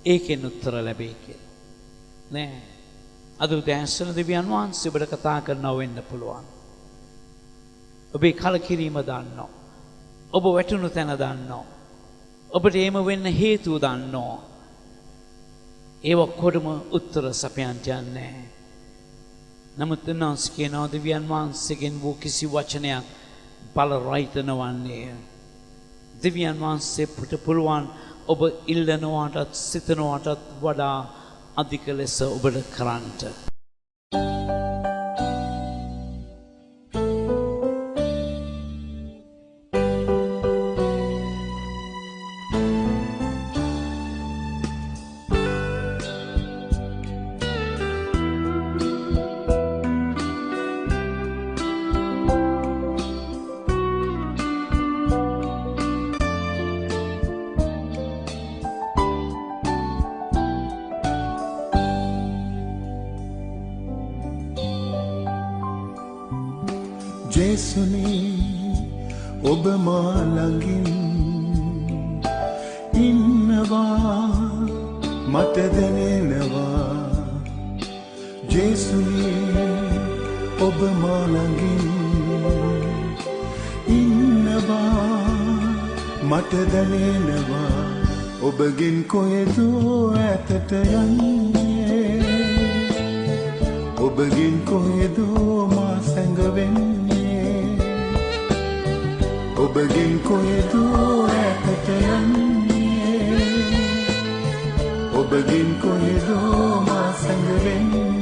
ඒකෙන් උත්තර ලැබෙයි කියලා. නෑ. අද උදෑසන දෙවියන් වහන්සේ ඔබට කතා කරනවා වෙන්න පුළුවන්. ඔබේ කලකිරීම දන්නවා. ඔබ වැටුණු තැන දන්නවා. ඔබට එහෙම වෙන්න හේතුව දන්නවා. ඒ ඔක්කොටම උත්තර සපයන්ට යන්නේ. නමුත් උන්වහන්සේ කියනවා දෙවියන් වහන්සේගෙන් වූ කිසි වචනයක් බල රහිත නොවන්නේ. දෙවියන් වහන්සේට පුළුවන් ඔබ ඉල්ලනවාටත් සිතනවාටත් වඩා අධික ලෙස ඔබට කරන්නට. ජේසුනි ඔබ මා ළඟින් ඉන්නවා මට දැනෙනවා ජේසුනි ඔබ මා ළඟින් ඉන්නවා මට දැනෙනවා ඔබගෙන් කොහෙදෝ ඈතට යන්නේ ඔබගෙන් කොහෙදෝ මා සැඟවෙන්නේ ඔබගෙන් කොහෙදෝ ඈතට යන්නේ ඔබගෙන් කොහෙදෝ මා සැඟවෙන්නේ